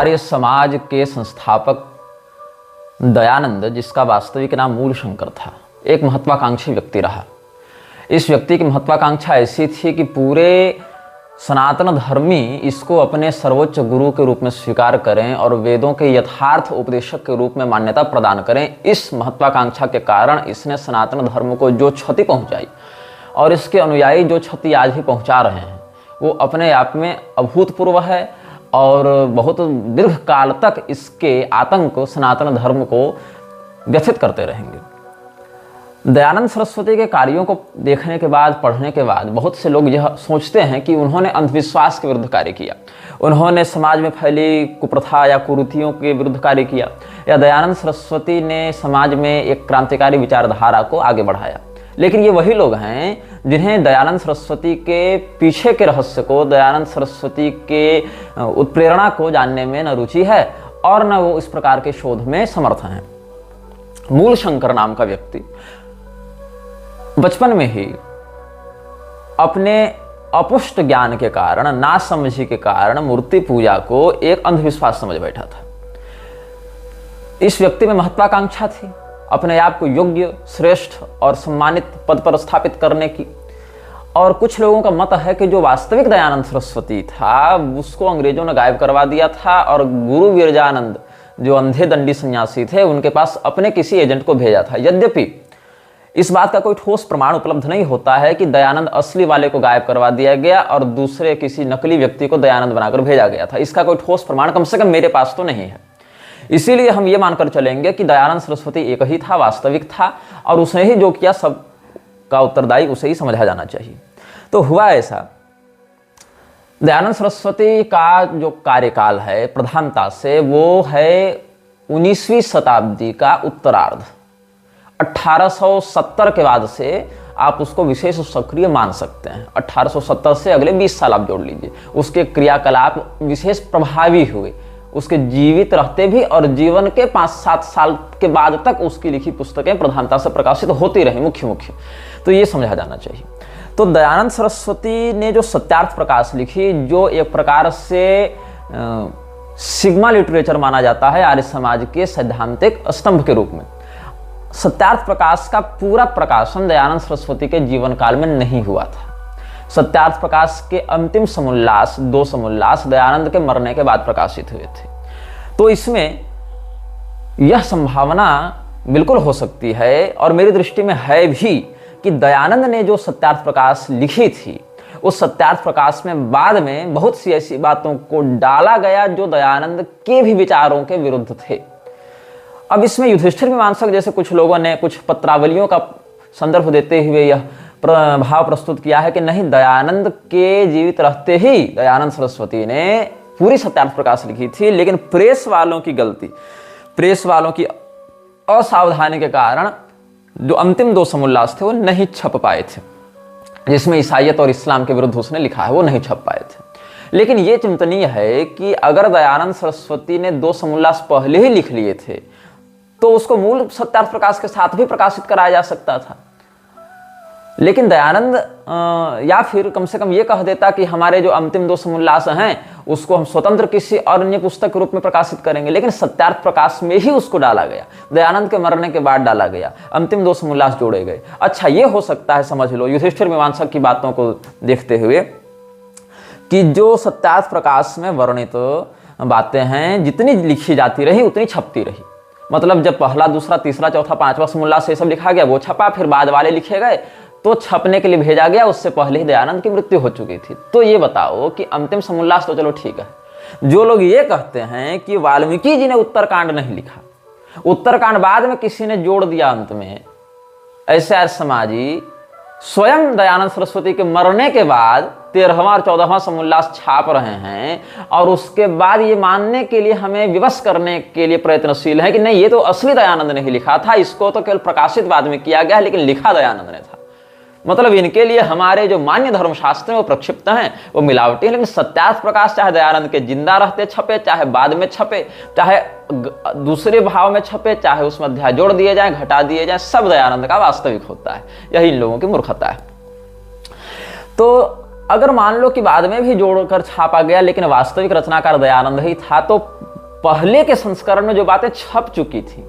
आर्य समाज के संस्थापक दयानंद, जिसका वास्तविक नाम मूलशंकर था, एक महत्वाकांक्षी व्यक्ति रहा। इस व्यक्ति की महत्वाकांक्षा ऐसी थी कि पूरे सनातन धर्मी इसको अपने सर्वोच्च गुरु के रूप में स्वीकार करें और वेदों के यथार्थ उपदेशक के रूप में मान्यता प्रदान करें। इस महत्वाकांक्षा के कारण इसने सनातन धर्म को जो क्षति पहुंचाई और इसके अनुयायी जो क्षति आज भी पहुंचा रहे हैं, वो अपने आप में अभूतपूर्व है और बहुत दीर्घ काल तक इसके आतंक सनातन धर्म को व्यथित करते रहेंगे। दयानंद सरस्वती के कार्यों को देखने के बाद, पढ़ने के बाद बहुत से लोग यह सोचते हैं कि उन्होंने अंधविश्वास के विरुद्ध कार्य किया, उन्होंने समाज में फैली कुप्रथा या कुरीतियों के विरुद्ध कार्य किया, या दयानंद सरस्वती ने समाज में एक क्रांतिकारी विचारधारा को आगे बढ़ाया। लेकिन ये वही लोग हैं जिन्हें दयानंद सरस्वती के पीछे के रहस्य को, दयानंद सरस्वती के उत्प्रेरणा को जानने में न रुचि है और न वो इस प्रकार के शोध में समर्थ हैं। मूलशंकर नाम का व्यक्ति बचपन में ही अपने अपुष्ट ज्ञान के कारण, नासमझी के कारण मूर्ति पूजा को एक अंधविश्वास समझ बैठा था। इस व्यक्ति में महत्वाकांक्षा थी अपने आप को योग्य, श्रेष्ठ और सम्मानित पद पर स्थापित करने की। और कुछ लोगों का मत है कि जो वास्तविक दयानंद सरस्वती था उसको अंग्रेजों ने गायब करवा दिया था और गुरु विरजानंद, जो अंधे दंडी सन्यासी थे, उनके पास अपने किसी एजेंट को भेजा था। यद्यपि इस बात का कोई ठोस प्रमाण उपलब्ध नहीं होता है कि दयानंद असली वाले को गायब करवा दिया गया और दूसरे किसी नकली व्यक्ति को दयानंद बनाकर भेजा गया था। इसका कोई ठोस प्रमाण कम से कम मेरे पास तो नहीं है। इसीलिए हम ये मानकर चलेंगे कि दयानंद सरस्वती एक ही था, वास्तविक था, और उसने ही जो किया सब का उत्तरदायी उसे ही समझा जाना चाहिए। तो हुआ ऐसा, दयानंद सरस्वती का जो कार्यकाल है प्रधानता से वो है 19वीं शताब्दी का उत्तरार्ध। 1870 के बाद से आप उसको विशेष सक्रिय मान सकते हैं। 1870 से अगले 20 साल आप जोड़ लीजिए, उसके क्रियाकलाप विशेष प्रभावी हुए, उसके जीवित रहते भी और जीवन के 5-7 साल के बाद तक उसकी लिखी पुस्तकें प्रधानता से प्रकाशित होती रही मुख्य। तो ये समझा जाना चाहिए। तो दयानंद सरस्वती ने जो सत्यार्थ प्रकाश लिखी, जो एक प्रकार से सिग्मा लिटरेचर माना जाता है आर्य समाज के सैद्धांतिक स्तंभ के रूप में, सत्यार्थ प्रकाश का पूरा प्रकाशन दयानंद सरस्वती के जीवन काल में नहीं हुआ था। सत्यार्थ प्रकाश के अंतिम समोल्लास, 2 समोल्लास दयानंद के मरने के बाद प्रकाशित हुए थे। तो इसमें यह संभावना बिल्कुल हो सकती है और मेरी दृष्टि में है भी कि दयानंद ने जो सत्यार्थ प्रकाश लिखी थी, उस सत्यार्थ प्रकाश में बाद में बहुत सी ऐसी बातों को डाला गया जो दयानंद के भी विचारों के विरुद्ध थे। अब इसमें युधिष्ठिर मीमांसक जैसे कुछ लोगों ने कुछ पत्रावलियों का संदर्भ देते हुए यह भाव प्रस्तुत किया है कि नहीं, दयानंद के जीवित रहते ही दयानंद सरस्वती ने पूरी सत्यार्थ प्रकाश लिखी थी, लेकिन प्रेस वालों की गलती, प्रेस वालों की असावधानी के कारण जो अंतिम 2 समोल्लास थे वो नहीं छप पाए थे, जिसमें ईसाईयत और इस्लाम के विरुद्ध उसने लिखा है, वो नहीं छप पाए थे। लेकिन ये चिंतनीय है कि अगर दयानंद सरस्वती ने 2 समोल्लास पहले ही लिख लिए थे तो उसको मूल सत्यार्थ प्रकाश के साथ भी प्रकाशित कराया जा सकता था। लेकिन दयानंद या फिर कम से कम ये कह देता कि हमारे जो अंतिम 2 समोल्लास हैं उसको हम स्वतंत्र किसी अन्य पुस्तक के रूप में प्रकाशित करेंगे, लेकिन सत्यार्थ प्रकाश में ही उसको डाला गया, दयानंद के मरने के बाद डाला गया, अंतिम 2 समोल्लास जोड़े गए। अच्छा, ये हो सकता है, समझ लो युधिष्ठिर मीमांसक की बातों को देखते हुए, कि जो सत्यार्थ प्रकाश में वर्णित बातें हैं जितनी लिखी जाती रही उतनी छपती रही। मतलब जब पहला, दूसरा, तीसरा, चौथा, 5वां समोल्लास से सब लिखा गया वो छपा, फिर बाद वाले लिखे गए तो छपने के लिए भेजा गया, उससे पहले ही दयानंद की मृत्यु हो चुकी थी। तो ये बताओ कि अंतिम समोल्लास तो चलो ठीक है, जो लोग ये कहते हैं कि वाल्मीकि जी ने उत्तरकांड नहीं लिखा, उत्तरकांड बाद में किसी ने जोड़ दिया अंत में, ऐसे आर्य समाजी स्वयं दयानंद सरस्वती के मरने के बाद 13वां और 14वां समोल्लास छाप रहे हैं और उसके बाद ये मानने के लिए हमें विवश करने के लिए प्रयत्नशील है कि नहीं, ये तो असली दयानंद ने ही लिखा था, इसको तो केवल प्रकाशित बाद में किया गया, लेकिन लिखा दयानंद ने था। मतलब इनके लिए हमारे जो मान्य धर्मशास्त्र हैं वो प्रक्षिप्त हैं, वो मिलावटी हैं। लेकिन सत्यार्थ प्रकाश चाहे दयानंद के जिंदा रहते छपे, चाहे बाद में छपे, चाहे दूसरे भाव में छपे, चाहे उसमें अध्याय जोड़ दिए जाए, घटा दिए जाए, सब दयानंद का वास्तविक होता है। यही इन लोगों की मूर्खता है। तो अगर मान लो कि बाद में भी जोड़कर छापा गया लेकिन वास्तविक रचनाकार दयानंद ही था, तो पहले के संस्करण में जो बातें छप चुकी थी,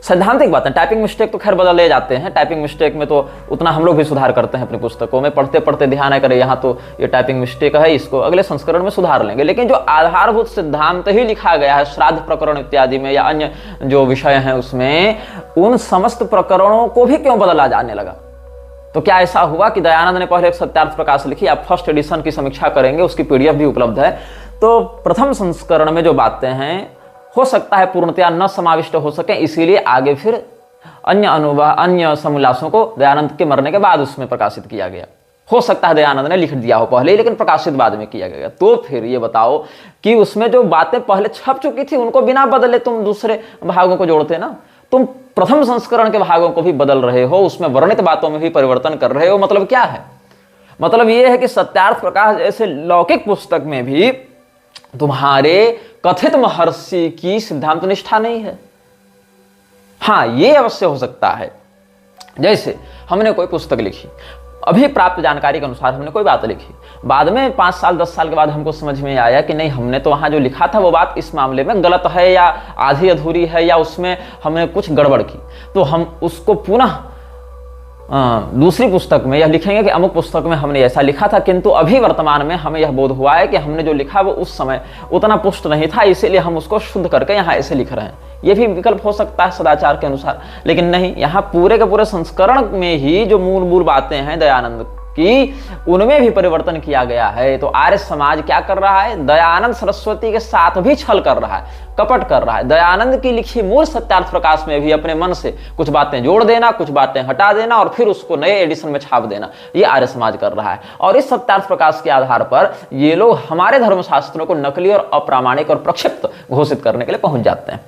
सैद्धांतिक बातें, टाइपिंग मिस्टेक तो खैर बदले जाते हैं, टाइपिंग मिस्टेक में तो उतना हम लोग भी सुधार करते हैं अपनी पुस्तकों में, पढ़ते पढ़ते ध्यान है, करें यहाँ तो ये टाइपिंग मिस्टेक है, इसको अगले संस्करण में सुधार लेंगे। लेकिन जो आधारभूत सिद्धांत ही लिखा गया है श्राद्ध प्रकरण इत्यादि में या अन्य जो विषय हैं उसमें, उन समस्त प्रकरणों को भी क्यों बदला जाने लगा? तो क्या ऐसा हुआ कि दयानंद ने पहले एक सत्यार्थ प्रकाश लिखी, आप फर्स्ट एडिशन की समीक्षा करेंगे, उसकी पीडीएफ भी उपलब्ध है, तो प्रथम संस्करण में जो बातें हैं हो सकता है पूर्णतया न समाविष्ट हो सके, इसीलिए आगे फिर अन्य अनुवाद, अन्य समोल्लासों को दयानंद के मरने के बाद उसमें प्रकाशित किया गया। हो सकता है दयानंद ने लिख दिया हो पहले, लेकिन प्रकाशित बाद में किया गया। तो फिर ये बताओ कि उसमें जो बातें पहले छप चुकी थी उनको बिना बदले तुम दूसरे भागों को जोड़ते ना, तुम प्रथम संस्करण के भागों को भी बदल रहे हो, उसमें वर्णित बातों में भी परिवर्तन कर रहे हो। मतलब क्या है? मतलब ये है कि सत्यार्थ प्रकाश जैसे लौकिक पुस्तक में भी तुम्हारे कथित महर्षि की सिद्धांत निष्ठा नहीं है। हाँ, ये अवश्य हो सकता है, जैसे हमने कोई पुस्तक लिखी, अभी प्राप्त जानकारी के अनुसार हमने कोई बात लिखी, बाद में 5 साल 10 साल के बाद हमको समझ में आया कि नहीं, हमने तो वहां जो लिखा था वो बात इस मामले में गलत है या आधी अधूरी है या उसमें हमने कुछ गड़बड़ की, तो हम उसको पुनः दूसरी पुस्तक में यह लिखेंगे कि अमुक पुस्तक में हमने ऐसा लिखा था, किंतु अभी वर्तमान में हमें यह बोध हुआ है कि हमने जो लिखा वो उस समय उतना पुष्ट नहीं था, इसीलिए हम उसको शुद्ध करके यहाँ ऐसे लिख रहे हैं। यह भी विकल्प हो सकता है सदाचार के अनुसार, लेकिन नहीं, यहाँ पूरे के पूरे संस्करण में ही जो मूल बातें हैं दयानंद की, उनमें भी परिवर्तन किया गया है। तो आर्य समाज क्या कर रहा है? दयानंद सरस्वती के साथ भी छल कर रहा है, कपट कर रहा है। दयानंद की लिखी मूल सत्यार्थ प्रकाश में भी अपने मन से कुछ बातें जोड़ देना, कुछ बातें हटा देना और फिर उसको नए एडिशन में छाप देना, ये आर्य समाज कर रहा है। और इस सत्यार्थ प्रकाश के आधार पर ये लोग हमारे धर्मशास्त्रों को नकली और अप्रामाणिक और प्रक्षिप्त घोषित करने के लिए पहुंच जाते हैं।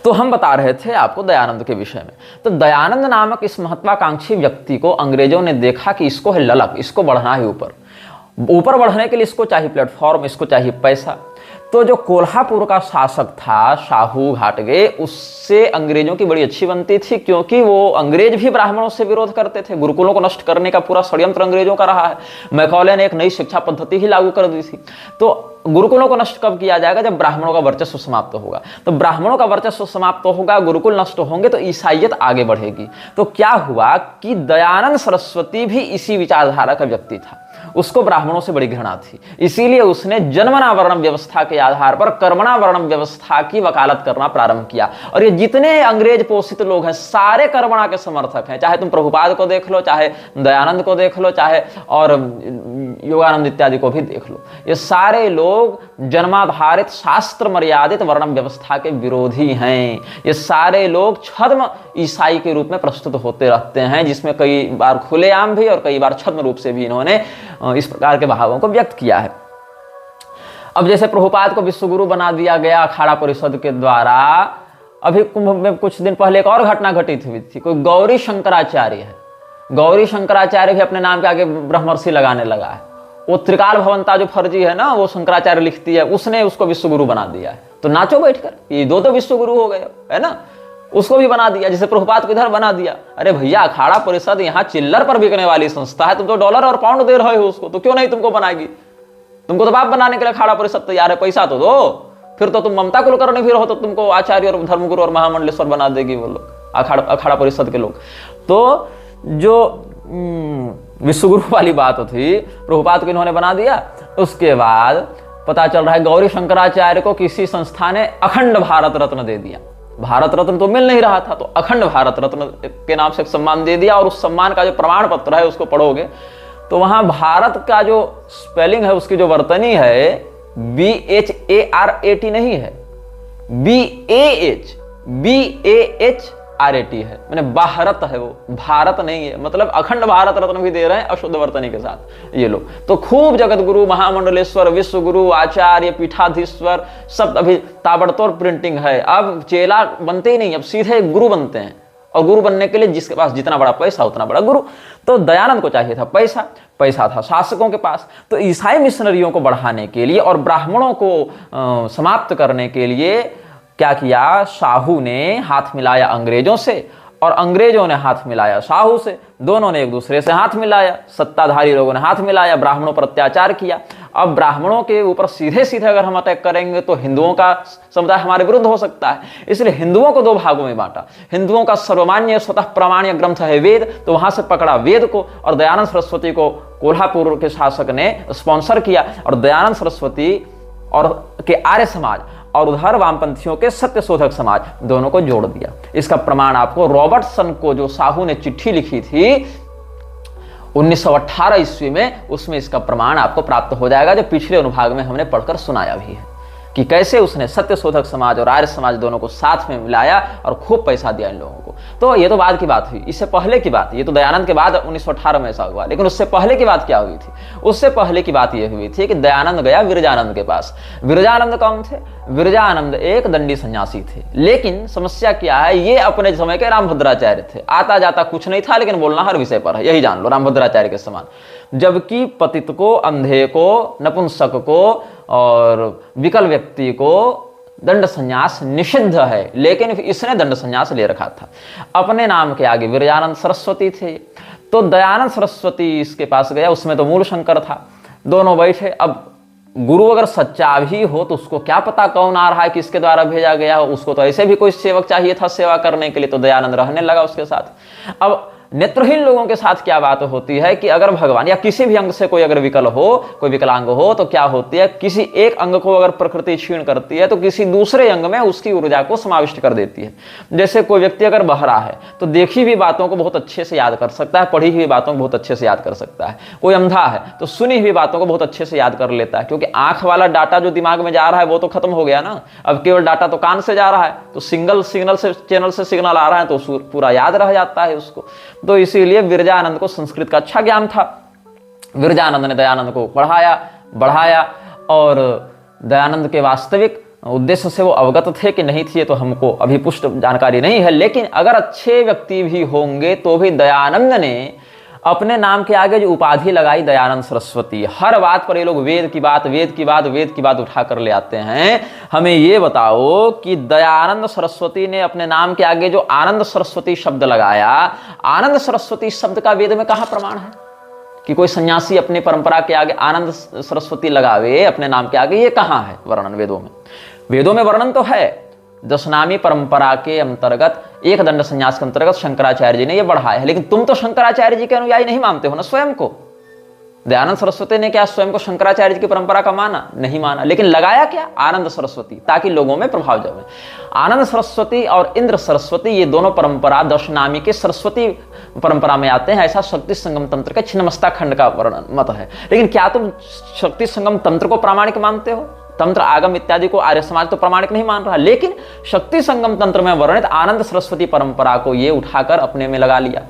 तो हम बता रहे थे आपको दयानंद के विषय में। तो दयानंद नामक इस महत्वाकांक्षी व्यक्ति को अंग्रेजों ने देखा कि इसको है ललक, इसको बढ़ना है ऊपर बढ़ने के लिए इसको चाहिए प्लेटफॉर्म, इसको चाहिए पैसा। तो जो कोल्हापुर का शासक था शाहू घाटगे, उससे अंग्रेजों की बड़ी अच्छी बनती थी, क्योंकि वो अंग्रेज भी ब्राह्मणों से विरोध करते थे। गुरुकुलों को नष्ट करने का पूरा षड्यंत्र अंग्रेजों का रहा है। मैकॉले ने एक नई शिक्षा पद्धति ही लागू कर दी थी। तो गुरुकुलों को नष्ट कब किया जाएगा? जब ब्राह्मणों का वर्चस्व समाप्त होगा। तो ब्राह्मणों का वर्चस्व समाप्त होगा, गुरुकुल नष्ट होंगे, तो ईसाइयत आगे बढ़ेगी। तो क्या हुआ कि दयानंद सरस्वती भी इसी विचारधारा का व्यक्ति था, उसको ब्राह्मणों से बड़ी घृणा थी, इसीलिए उसने जन्मना वर्णम व्यवस्था के आधार पर कर्मणा वर्णम व्यवस्था की वकालत करना प्रारंभ किया। और ये जितने अंग्रेज पोषित लोग हैं सारे कर्मणा के समर्थक हैं, चाहे तुम प्रभुपाद को देख लो, चाहे दयानंद को देख लो, चाहे और योगानंद इत्यादि को भी देख लो, ये सारे लोग जन्माधारित शास्त्र मर्यादित वर्णम व्यवस्था के विरोधी हैं। ये सारे लोग छद्म ईसाई के रूप में प्रस्तुत होते रहते हैं, जिसमें कई बार खुलेआम भी और कई बार छद्म रूप से भी इन्होंने इस प्रकार के भावों को व्यक्त किया है। अब जैसे प्रभुपाद को विश्वगुरु बना दिया गया अखाड़ा परिषद के द्वारा, अभी कुंभ में कुछ दिन पहले एक और घटना घटित हुई थी। कोई गौरी शंकराचार्य है, गौरी शंकराचार्य भी अपने नाम के आगे ब्रह्मर्षि लगाने लगा है। वो त्रिकाल भवंता जो फर्जी है ना, वो शंकराचार्य लिखती है, उसने उसको विश्वगुरु बना दिया है। तो नाचो बैठकर, ये दो तो विश्वगुरु हो गए, है ना। उसको भी बना दिया, जैसे प्रभुपाद को इधर बना दिया। अरे भैया, अखाड़ा परिषद यहाँ चिल्लर पर बिकने वाली संस्था है, तुम तो डॉलर और पाउंड दे रहे हो उसको, तो क्यों नहीं तुमको बनाएगी? तुमको तो बाप बनाने के लिए अखाड़ा परिषद तैयार है, पैसा तो दो। फिर तो तुम ममता कुलकर्णी भी रहो तो तुमको आचार्य और धर्मगुरु और महामंडलेश्वर बना देगी वो लोग, अखाड़ा परिषद के लोग। तो जो विश्वगुरु वाली बात थी, प्रभुपाद को इन्होंने बना दिया। उसके बाद पता चल रहा है गौरी शंकराचार्य को किसी संस्था ने अखंड भारत रत्न दे दिया। भारत रत्न तो मिल नहीं रहा था, तो अखंड भारत रत्न के नाम से एक सम्मान दे दिया। और उस सम्मान का जो प्रमाण पत्र है उसको पढ़ोगे तो वहां भारत का जो स्पेलिंग है, उसकी जो वर्तनी है, BHARAT नहीं है, BAHRAT है, मैंने भारत है, वो भारत नहीं है। मतलब अखंड भारत रत्न भी दे रहे हैं अशुद्ध वर्तनी के साथ ये लोग। तो खूब जगत गुरु, महामंडलेश्वर, विश्वगुरु, आचार्य, पीठाधीश्वर, सब अभी ताबड़तोड़ प्रिंटिंग है। अब चेला बनते ही नहीं, अब सीधे गुरु बनते हैं। और गुरु बनने के लिए जिसके पास जितना बड़ा पैसा उतना बड़ा गुरु। तो दयानंद को चाहिए था पैसा, पैसा था शासकों के पास। तो ईसाई मिशनरियों को बढ़ाने के लिए और ब्राह्मणों को समाप्त करने के लिए क्या किया? शाहू ने हाथ मिलाया अंग्रेजों से और अंग्रेजों ने हाथ मिलाया साहू से, दोनों ने एक दूसरे से हाथ मिलाया, सत्ताधारी लोगों ने हाथ मिलाया, ब्राह्मणों पर अत्याचार किया। अब ब्राह्मणों के ऊपर सीधे सीधे अगर हम अटैक करेंगे तो हिंदुओं का समुदाय हमारे विरुद्ध हो सकता है, इसलिए हिंदुओं को दो भागों में बांटा। हिंदुओं का सर्वमान्य स्वतः प्रमाण्य ग्रंथ है वेद, तो वहां से पकड़ा वेद को, और दयानंद सरस्वती को कोल्हापुर के शासक ने स्पॉन्सर किया, और दयानंद सरस्वती और के आर्य समाज और उधर वामपंथियों के सत्यशोधक समाज दोनों को जोड़ दिया। इसका प्रमाण आपको रॉबर्टसन को जो साहू ने चिट्ठी लिखी थी 1918 ईस्वी में, उसमें इसका प्रमाण आपको प्राप्त हो जाएगा, जो पिछले अनुभाग में हमने पढ़कर सुनाया भी है कि कैसे उसने सत्यशोधक समाज और आर्य समाज दोनों को साथ में मिलाया और खूब पैसा दिया इन लोगों को। तो ये तो बाद की बात हुई, इससे पहले की बात, ये तो दयानंद के बाद 1918 में ऐसा हुआ, लेकिन उससे पहले की बात क्या हुई थी? उससे पहले की बात यह हुई थी कि दयानंद गया विरजानंद के पास। विरजानंद कौन थे? विरजानंद एक दंडी सन्यासी थे, लेकिन समस्या क्या है, ये अपने समय के रामभद्राचार्य थे। आता जाता कुछ नहीं था, लेकिन बोलना हर विषय पर है, यही जान लो, रामभद्राचार्य के समान। जबकि पतित को, अंधे को, नपुंसक को और विकल व्यक्ति को दंड संन्यास निषिद्ध है, लेकिन इसने दंड संन्यास ले रखा था। अपने नाम के आगे विरजानंद सरस्वती थे, तो दयानंद सरस्वती इसके पास गया, उसमें तो मूल शंकर था। दोनों बैठे। अब गुरु अगर सच्चा भी हो तो उसको क्या पता कौन आ रहा है, किसके द्वारा भेजा गया हो, उसको तो ऐसे भी कोई सेवक चाहिए था सेवा करने के लिए, तो दयानंद रहने लगा उसके साथ। अब नेत्रहीन लोगों के साथ क्या बात होती है कि अगर भगवान या किसी भी अंग से कोई अगर विकल हो, कोई विकलांग हो, तो क्या होती है, किसी एक अंग को अगर प्रकृति क्षीण करती है तो किसी दूसरे अंग में उसकी ऊर्जा को समाविष्ट कर देती है। जैसे कोई व्यक्ति अगर बहरा है तो देखी हुई बातों को बहुत अच्छे से याद कर सकता है, पढ़ी हुई बातों को बहुत अच्छे से याद कर सकता है। कोई अंधा है तो सुनी हुई बातों को बहुत अच्छे से याद कर लेता है, क्योंकि आंख वाला डाटा जो दिमाग में जा रहा है वो तो खत्म हो गया ना, अब केवल डाटा तो कान से जा रहा है, तो सिंगल सिग्नल से चैनल से सिग्नल आ रहा है तो पूरा याद रह जाता है उसको। तो इसीलिए विरजानंद को संस्कृत का अच्छा ज्ञान था। विरजानंद ने दयानंद को पढ़ाया बढ़ाया, और दयानंद के वास्तविक उद्देश्य से वो अवगत थे कि नहीं थे तो हमको अभी पुष्ट जानकारी नहीं है, लेकिन अगर अच्छे व्यक्ति भी होंगे तो भी दयानंद ने अपने नाम के आगे जो उपाधि लगाई दयानंद सरस्वती। हर बात पर ये लोग वेद की बात उठा कर ले आते हैं। हमें ये बताओ कि दयानंद सरस्वती ने अपने नाम के आगे जो आनंद सरस्वती शब्द लगाया, आनंद सरस्वती शब्द का वेद में कहाँ प्रमाण है कि कोई सन्यासी अपनी परंपरा के आगे आनंद सरस्वती लगावे अपने नाम के आगे? ये कहाँ है वर्णन वेदों में? वेदों में वर्णन तो है, दशनामी परंपरा के अंतर्गत एक दंड संन्यास के अंतर्गत शंकराचार्य जी ने यह बढ़ाया है, लेकिन तुम तो शंकराचार्य जी के अनुयायी नहीं मानते हो ना स्वयं को। दयानंद सरस्वती ने क्या स्वयं को शंकराचार्य जी की परंपरा का माना? नहीं माना, लेकिन लगाया क्या? आनंद सरस्वती, ताकि लोगों में प्रभाव जमे। आनंद सरस्वती और इंद्र सरस्वती ये दोनों परंपरा दशनामी के सरस्वती परंपरा में आते हैं, ऐसा शक्ति संगम तंत्र का छिन्नमस्ता खंड का वर्णन मत है। लेकिन क्या तुम शक्ति संगम तंत्र को प्रामाणिक मानते हो? तंत्र आगम इत्यादि को आर्य समाज तो प्रामाणिक नहीं मान रहा, लेकिन शक्ति संगम तंत्र में वर्णित आनंद सरस्वती परंपरा को ये उठाकर अपने में लगा लिया।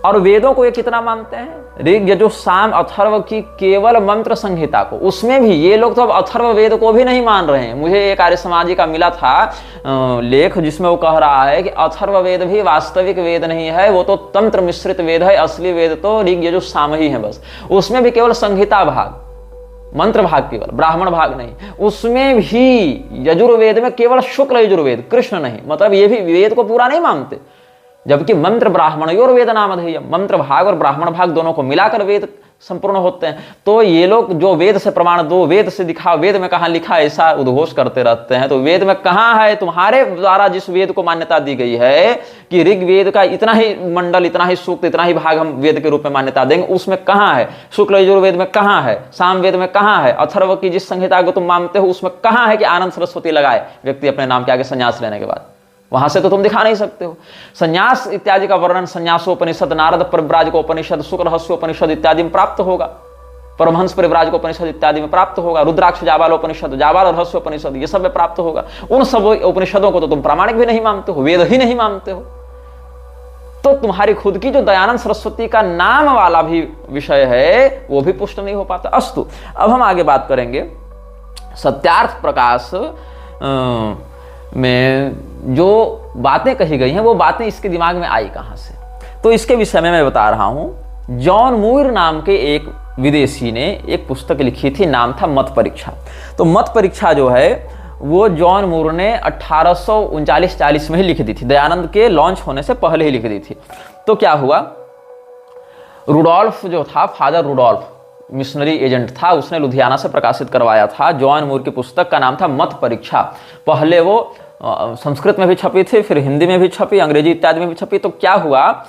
और वेदों को ये कितना मानते हैं? ऋग यजुः साम अथर्व की केवल मंत्र संहिता को, उसमें भी ये लोग तो अब अथर्व वेद को भी नहीं मान रहे हैं। मुझे एक आर्य समाजी का मिला था लेख, जिसमें वो कह रहा है कि अथर्व वेद भी वास्तविक वेद नहीं है, वो तो तंत्र मिश्रित वेद है, असली वेद तो ऋग यजुः साम ही है बस। उसमें भी केवल संहिता भाग, मंत्र भाग केवल, ब्राह्मण भाग नहीं। उसमें भी यजुर्वेद में केवल शुक्ल यजुर्वेद, कृष्ण नहीं, मतलब ये भी वेद को पूरा नहीं मानते। जबकि मंत्र ब्राह्मणयोर वेद नामधेयम्, मंत्र भाग और ब्राह्मण भाग दोनों को मिलाकर वेद संपूर्ण होते हैं। तो ये लोग जो वेद से प्रमाण दो, वेद से दिखाओ, वेद में कहाँ लिखा, ऐसा उद्घोष करते रहते हैं। तो वेद में कहाँ है? तुम्हारे द्वारा जिस वेद को मान्यता दी गई है कि ऋग्वेद का इतना ही मंडल, इतना ही सूक्त, इतना ही भाग हम वेद के रूप में मान्यता देंगे, उसमें कहाँ है? शुक्ल यजुर्वेद में कहाँ है? सामवेद में कहाँ है? अथर्व की जिस संहिता को तुम मानते हो उसमें कहाँ है कि आनंद सरस्वती लगाए व्यक्ति अपने नाम के आगे संन्यास लेने के बाद? वहां से तो तुम दिखा नहीं सकते हो। संन्यास इत्यादि का वर्णन संन्यासोपनिषद, नारद परिव्राजकोपनिषद, शुक्रहस्योपनिषद इत्यादि में प्राप्त होगा, परमहंस परिव्राजकोपनिषद इत्यादि में प्राप्त होगा, रुद्राक्ष जाबालोपनिषद, जाबाल रहस्योपनिषद, ये सब में प्राप्त होगा। उन सब उपनिषदों को तो तुम प्रामाणिक भी नहीं मानते हो, वेद ही नहीं मानते हो। तो तुम्हारी खुद की जो दयानंद सरस्वती का नाम वाला भी विषय है वो भी पुष्ट नहीं हो पाता। अस्तु, अब हम आगे बात करेंगे सत्यार्थ प्रकाश में जो बातें कही गई हैं, वो बातें इसके दिमाग में आई कहां से। तो इसके विषय में मैं बता रहा हूं। जॉन मूर नाम के एक विदेशी ने एक पुस्तक लिखी थी, नाम था मत परीक्षा। तो मत परीक्षा जो है वो जॉन मूर ने 1839-40 में ही लिख दी थी, दयानंद के लॉन्च होने से पहले ही लिख दी थी। तो क्या हुआ, रुडोल्फ जो था, फादर रुडोल्फ मिशनरी एजेंट था, उसने लुधियाना से प्रकाशित करवाया था। जॉन मूर की पुस्तक का नाम था मत परीक्षा। पहले वो संस्कृत में भी छपी थी, फिर हिंदी में भी छपी, अंग्रेजी इत्यादि में भी छपी। तो क्या हुआ,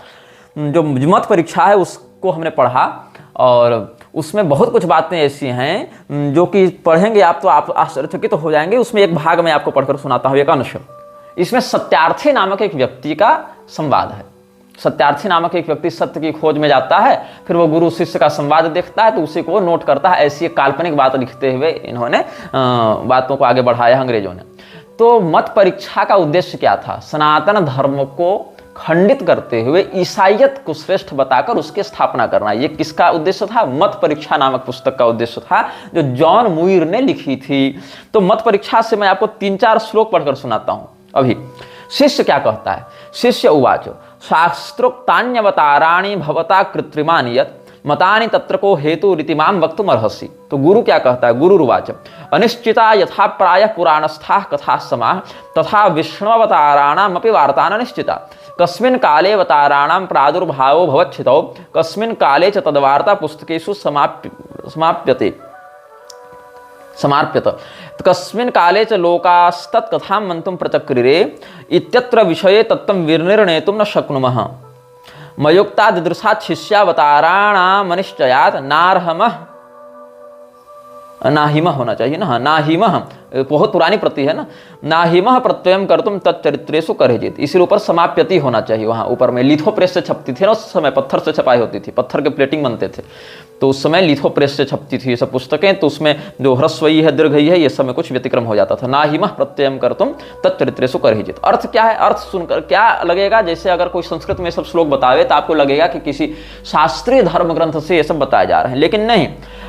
जो मत परीक्षा है उसको हमने पढ़ा और उसमें बहुत कुछ बातें ऐसी हैं जो कि पढ़ेंगे आप तो आप आश्चर्यचकित तो हो जाएंगे। उसमें एक भाग मैं आपको पढ़कर सुनाता हूँ, एक अंश। इसमें सत्यार्थी नामक एक व्यक्ति का संवाद है। सत्यार्थी नामक एक व्यक्ति सत्य की खोज में जाता है, फिर वो गुरु शिष्य का संवाद देखता है तो उसी को नोट करता है। ऐसी एक काल्पनिक बात लिखते हुए इन्होंने बातों को आगे बढ़ाया अंग्रेजों ने। तो मत परीक्षा का उद्देश्य क्या था, सनातन धर्म को खंडित करते हुए ईसाइयत को श्रेष्ठ बताकर उसकी स्थापना करना। ये किसका उद्देश्य था, मत परीक्षा नामक पुस्तक का उद्देश्य था, जो जॉन मुइर ने लिखी थी। तो मत परीक्षा से मैं आपको 3-4 श्लोक पढ़कर सुनाता हूं अभी। शिष्य क्या कहता है, शिष्य उवाच शास्त्रोक्तान्यवताराणि भवता कृत्रिमानि यत् मतानि तत्र को हेतु रीतिमाम वक्तुम अर्हसि। तो गुरु क्या कहता है, गुरु रुवाच अनिश्चिता यथा प्रायः पुराणस्थाः कथा समाः तथा विष्णुअवताराणाम् अपि वार्ता अनिश्चिता। कस्मिन् काले अवताराणां प्रादुर्भावो भवच्छितौ कस्मिन् काले च तद्वार्ता पुस्तकेषु समार्प्यत कस्मिन् काले च लोकास्तत्कथां मंतुं प्रचक्रिरे इत्यत्र विषये तत्त्वं विनिर्णेतुं न शक्नुमः। मयोक्ता दिदृशात् शिष्यावताराणामनिश्चयात् नाहिमः होना चाहिए ना, नाहिमः बहुत पुरानी प्रति है ना, नाहिमः प्रत्ययम कर्तुम तच्चरित्रेषु करेजित। इसलिए ऊपर समाप्यति होना चाहिए। वहाँ ऊपर में लिथोप्रेस से छपती थी ना उस समय, पत्थर से छपाई होती थी, पत्थर के प्लेटिंग बनते थे तो उस समय लिथोप्रेस से छपती थी ये सब पुस्तकें। तो उसमें जो ह्रस्वई है दीर्घई है ये सब में कुछ व्यतिक्रम हो जाता था। नाहिमः प्रत्ययम कर्तुम तच्चरित्रेषु करेजित। अर्थ क्या है, अर्थ सुनकर क्या लगेगा, जैसे अगर कोई संस्कृत में सब श्लोक बतावे तो आपको लगेगा कि किसी शास्त्रीय धर्म ग्रंथ से ये सब बताए जा रहे हैं, लेकिन नहीं।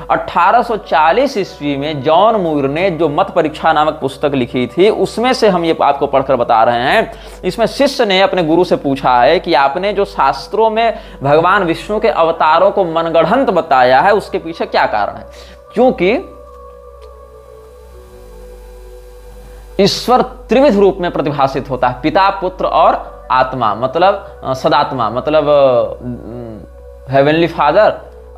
1840 ईस्वी में जॉन मूर ने जो मत परीक्षा नामक पुस्तक लिखी थी उसमें से हम ये आपको पढ़कर बता रहे हैं। इसमें शिष्य ने अपने गुरु से पूछा है कि आपने जो शास्त्रों में भगवान विष्णु के अवतारों को मनगढ़ंत बताया है उसके पीछे क्या कारण है। क्योंकि ईश्वर त्रिविध रूप में प्रतिभासित होता है, पिता पुत्र और आत्मा, मतलब सदात्मा, मतलब heavenly father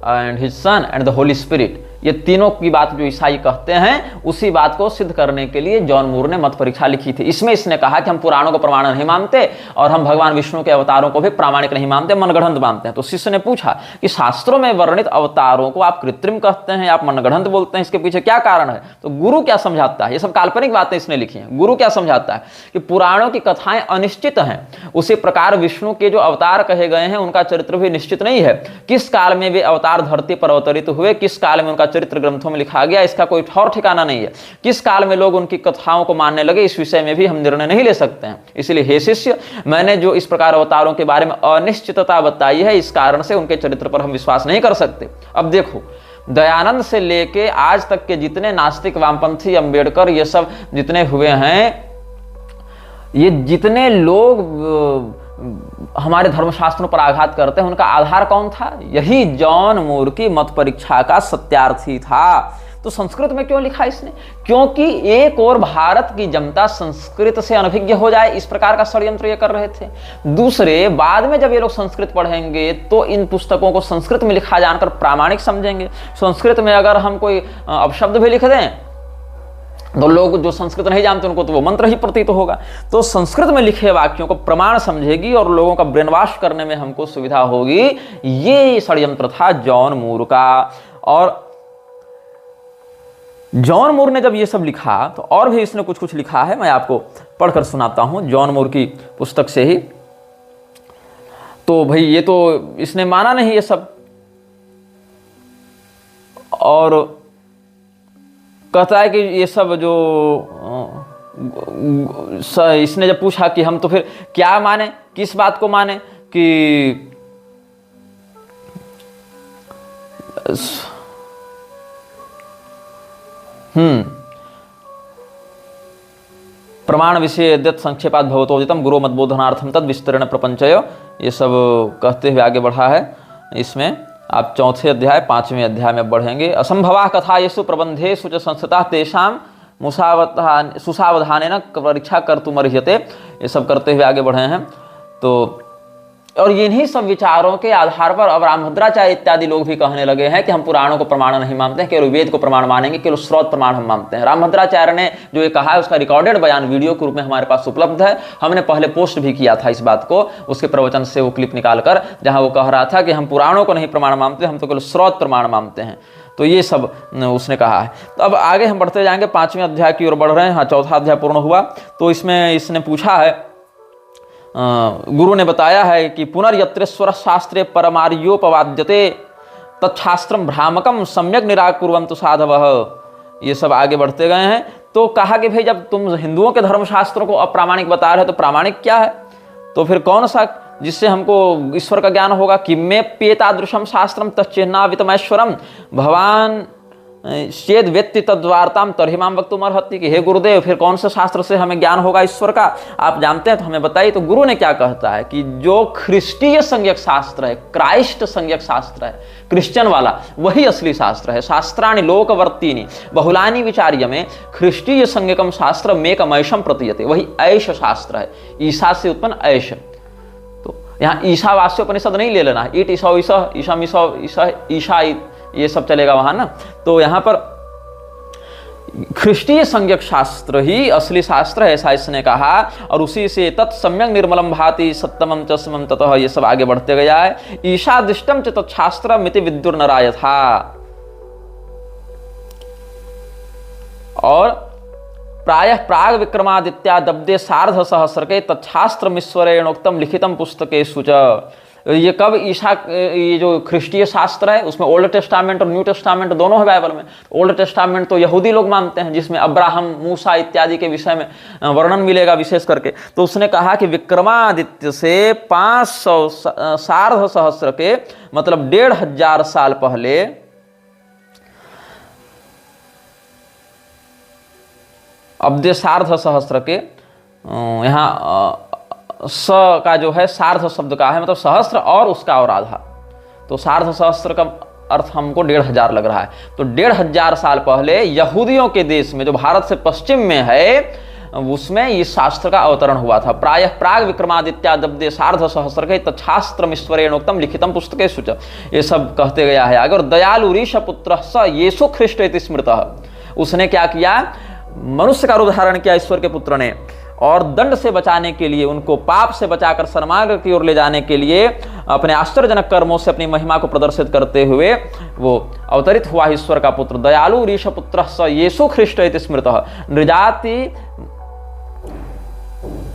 and his son and the Holi spirit. ये तीनों की बात जो ईसाई कहते हैं उसी बात को सिद्ध करने के लिए जॉन मूर ने मत परीक्षा लिखी थी। इसमें इसने कहा कि हम पुराणों को प्रमाण नहीं मानते और हम भगवान विष्णु के अवतारों को भी प्रामाणिक नहीं मानते, मनगढ़ंत मानते हैं। तो शिष्य ने पूछा कि शास्त्रों में वर्णित अवतारों को आप कृत्रिम कहते हैं, आप मनगढ़ंत बोलते हैं, इसके पीछे क्या कारण है। तो गुरु क्या समझाता है, ये सब काल्पनिक बातें इसने लिखी हैं। गुरु क्या समझाता है कि पुराणों की कथाएं अनिश्चित हैं, उसी प्रकार विष्णु के जो अवतार कहे गए हैं उनका चरित्र भी निश्चित नहीं है। किस काल में वे अवतार धरती पर अवतरित हुए, किस काल में उनका चरित्र ग्रंथों में लिखा गया, इसका कोई ठौर ठिकाना नहीं है। किस काल में लोग उनकी कथाओं को मानने लगे, इस विषय में भी हम निर्णय नहीं ले सकते हैं। इसलिए हे शिष्य, मैंने जो इस प्रकार अवतारों के बारे में अनिश्चितता बताई है इस कारण से उनके चरित्र पर हम विश्वास नहीं कर सकते। अब देखो, दयानंद से लेके आज तक के जितने नास्तिक, वामपंथी, अंबेडकर, ये सब जितने हुए हैं, ये जितने लोग हमारे धर्मशास्त्रों पर आघात करते हैं, उनका आधार कौन था, यही जॉन मूर की मत परीक्षा का सत्यार्थी था। तो संस्कृत में क्यों लिखा इसने, क्योंकि एक और भारत की जनता संस्कृत से अनभिज्ञ हो जाए, इस प्रकार का षड्यंत्र ये कर रहे थे। दूसरे, बाद में जब ये लोग संस्कृत पढ़ेंगे तो इन पुस्तकों को संस्कृत में लिखा जानकर प्रामाणिक समझेंगे। संस्कृत में अगर हम कोई अपशब्द भी लिख दें तो लोग जो संस्कृत नहीं जानते उनको तो वो मंत्र ही प्रतीत होगा। तो संस्कृत में लिखे वाक्यों को प्रमाण समझेगी और लोगों का ब्रेन वॉश करने में हमको सुविधा होगी। ये षड्यंत्र था जॉन मूर का। और जॉन मूर ने जब ये सब लिखा तो और भी इसने कुछ कुछ लिखा है, मैं आपको पढ़कर सुनाता हूं जॉन मूर की पुस्तक से ही। तो भाई ये तो इसने माना नहीं ये सब, और कहता है कि ये सब जो इसने जब पूछा कि हम तो फिर क्या माने, किस बात को माने, कि प्रमाण विषय यद्यत् संक्षेपात् भवतोदितम गुरु मद्बोधनार्थम तद विस्तरण प्रपंचय, ये सब कहते हुए आगे बढ़ा है। इसमें आप 4 अध्याय 5वें अध्याय में बढ़ेंगे। असंभवा कथा येषु प्रबंधेषु च संस्थिता तेषां सुसावधानेन परीक्षा कर्तुमर्हते, ये सब करते हुए आगे बढ़े हैं। तो और इन्हीं सब विचारों के आधार पर अब रामभद्राचार्य इत्यादि लोग भी कहने लगे हैं कि हम पुराणों को प्रमाण नहीं मानते हैं, केवल वेद को प्रमाण मानेंगे, केवल स्रोत प्रमाण हम मानते हैं। रामभद्राचार्य ने जो ये कहा है उसका रिकॉर्डेड बयान वीडियो के रूप में हमारे पास उपलब्ध है। हमने पहले पोस्ट भी किया था इस बात को, उसके प्रवचन से वो क्लिप निकालकर, जहां वो कह रहा था कि हम पुराणों को नहीं प्रमाण मानते, हम तो केवल स्रोत प्रमाण मानते हैं। तो ये सब उसने कहा है। तो अब आगे हम बढ़ते जाएंगे, 5वें अध्याय की ओर बढ़ रहे हैं। हाँ, 4था अध्याय पूर्ण हुआ। तो इसमें इसने पूछा है, गुरु ने बताया है कि पुनर्यत्रेश्वर शास्त्रे परमार्योपवाद्यते तत्शास्त्रम भ्रामकम सम्यक निराकुर्वन्तु साधवः। ये सब आगे बढ़ते गए हैं। तो कहा कि भाई जब तुम हिंदुओं के धर्मशास्त्रों को अप्रामाणिक बता रहे हो तो प्रामाणिक क्या है? तो फिर कौन सा जिससे हमको ईश्वर का ज्ञान होगा? कि मे पेतादृशम शास्त्रम तच्चिन्नावितमैश्वरम भगवान चेद व्यक्ति तद्वार्ताम तर्हिमाम वक्तुम अर्हति। कि हे गुरुदेव, फिर कौन से शास्त्र से हमें ज्ञान होगा ईश्वर का? आप जानते हैं तो हमें बताइए। तो गुरु ने क्या कहता है कि जो ख्रिस्टीय संज्ञक शास्त्र है, क्राइस्ट संज्ञक शास्त्र है, क्रिश्चियन वाला, वही असली शास्त्र है। शास्त्राणि लोकवर्तीनि बहुलानि विचार्य में ख्रिस्टीय संज्ञकम शास्त्र मेकमैशम प्रतीयते, वही ऐश शास्त्र है, ईसा से उत्पन्न ऐश। तो यहाँ ईशावास्योपनिषद नहीं ले लेना, ईट ईसा ईसा ईशा मिसा ईसा ईशा ये सब चलेगा वहां ना। तो यहां पर ख्रिस्टीय संज्ञक शास्त्र ही असली शास्त्र है, ऐसा इसने कहा। और उसी से तत्सम्यक निर्मलम भाति सत्तमम च समम ततः, ये सब आगे बढ़ते गया है। ईशादिष्टम च तत्शास्त्र मिति विदुर्नराय था। और प्रायः प्राग विक्रमादित्या दब्दे सार्ध सहस्रके तत्शास्त्रमीश्वरेणोक्तम लिखितम पुस्तकेषु च। ये कब ईशा, ये जो ख्रिस्टीय शास्त्र है उसमें ओल्ड टेस्टामेंट और न्यू टेस्टामेंट दोनों है बाइबल में। ओल्ड टेस्टामेंट तो यहूदी लोग मानते हैं, जिसमें अब्राहम, मूसा इत्यादि के विषय में वर्णन मिलेगा विशेष करके। तो उसने कहा कि विक्रमादित्य से 500 सार्ध सहस्र के मतलब 1500 साल पहले अब्दे सार्ध सहस्र के, यहाँ स का जो है सार्ध शब्द का है, मतलब सहस्त्र और उसका और आधा। तो सार्ध सहस्त्र का अर्थ हमको 1500 लग रहा है। तो 1500 साल पहले यहूदियों के देश में, जो भारत से पश्चिम में है, उसमें इस शास्त्र का अवतरण हुआ था। प्रायः प्राग विक्रमादित्या दब्दे सार्ध सहस्र के तच्छास्त्रमीश्वरेणोक्तम लिखितम पुस्तकेषु च, ये सब कहते गया है आगे। और दयालु ऋष पुत्र स येशु ख्रिस्ट इति स्मृतः, उसने क्या किया? मनुष्य का रूप धारण किया ईश्वर के पुत्र ने, और दंड से बचाने के लिए, उनको पाप से बचाकर सन्मार्ग की ओर ले जाने के लिए अपने आश्चर्यजनक कर्मों से अपनी महिमा को प्रदर्शित करते हुए वो अवतरित हुआ ईश्वर का पुत्र। दयालु ऋष पुत्र स येशु ख्रिस्ट इति स्मृतः नृजाति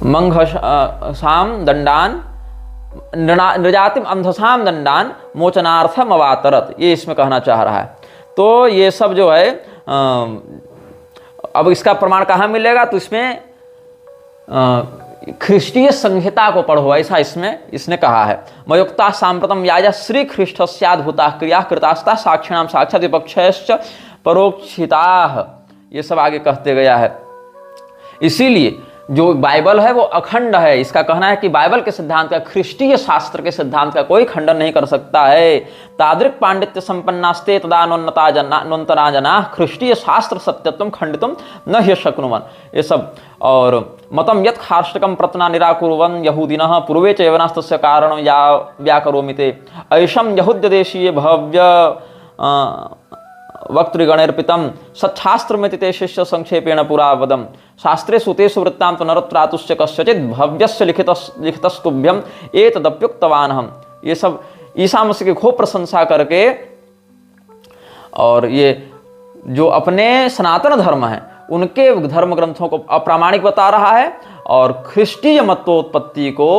मंघसाम दंडान नृजातिम अंधसाम दंडान मोचनार्थम अवातरत, ये इसमें कहना चाह रहा है। तो ये सब जो है अब इसका प्रमाण कहाँ मिलेगा? तो इसमें ख्रिस्टीय संहिता को पढ़ो, ऐसा इसमें इसने कहा है। मयुक्ता सांप्रतम याजा श्री ख्रिस्टस्याद्भुता क्रिया कृतास्ता साक्षिणाम साक्षात विपक्षश्च परोक्षिताः, ये सब आगे कहते गया है। इसीलिए जो बाइबल है वो अखंड है। इसका कहना है कि बाइबल के सिद्धांत का, ख्रिस्टीय शास्त्र के सिद्धांत का कोई खंडन नहीं कर सकता है। तादृक पांडित्य संपन्नास्ते तदानोन्नता जना ख्रिस्टीय शास्त्र सत्यत्वम खंडितुम न ह्य शक्नुवन, ये सब। और मतम यत् खाष्टकम प्रतना निराकुर्वन् यहूदिनः पूर्वे च यवनास्तस्य कारणं या व्याकरोमिते ऐशं यहूद्य देशीय भव्य वक्तृगणैर्पितं सच्छास्त्रमिति ते शिष्य संक्षेपेण पुरा वदम् शास्त्रेषु तेषु वृत्तान्तो नरत्रातुश्च कस्यचित् भव्यस्य लिखितस्तुभ्यम् एतदप्युक्तवानहम्। ये सब ईसा मसीह की खूब प्रशंसा करके, और ये जो अपने सनातन धर्म है उनके धर्म ग्रंथों को अप्रामाणिक बता रहा है, और ख्रिस्टीय मतोत्पत्ति को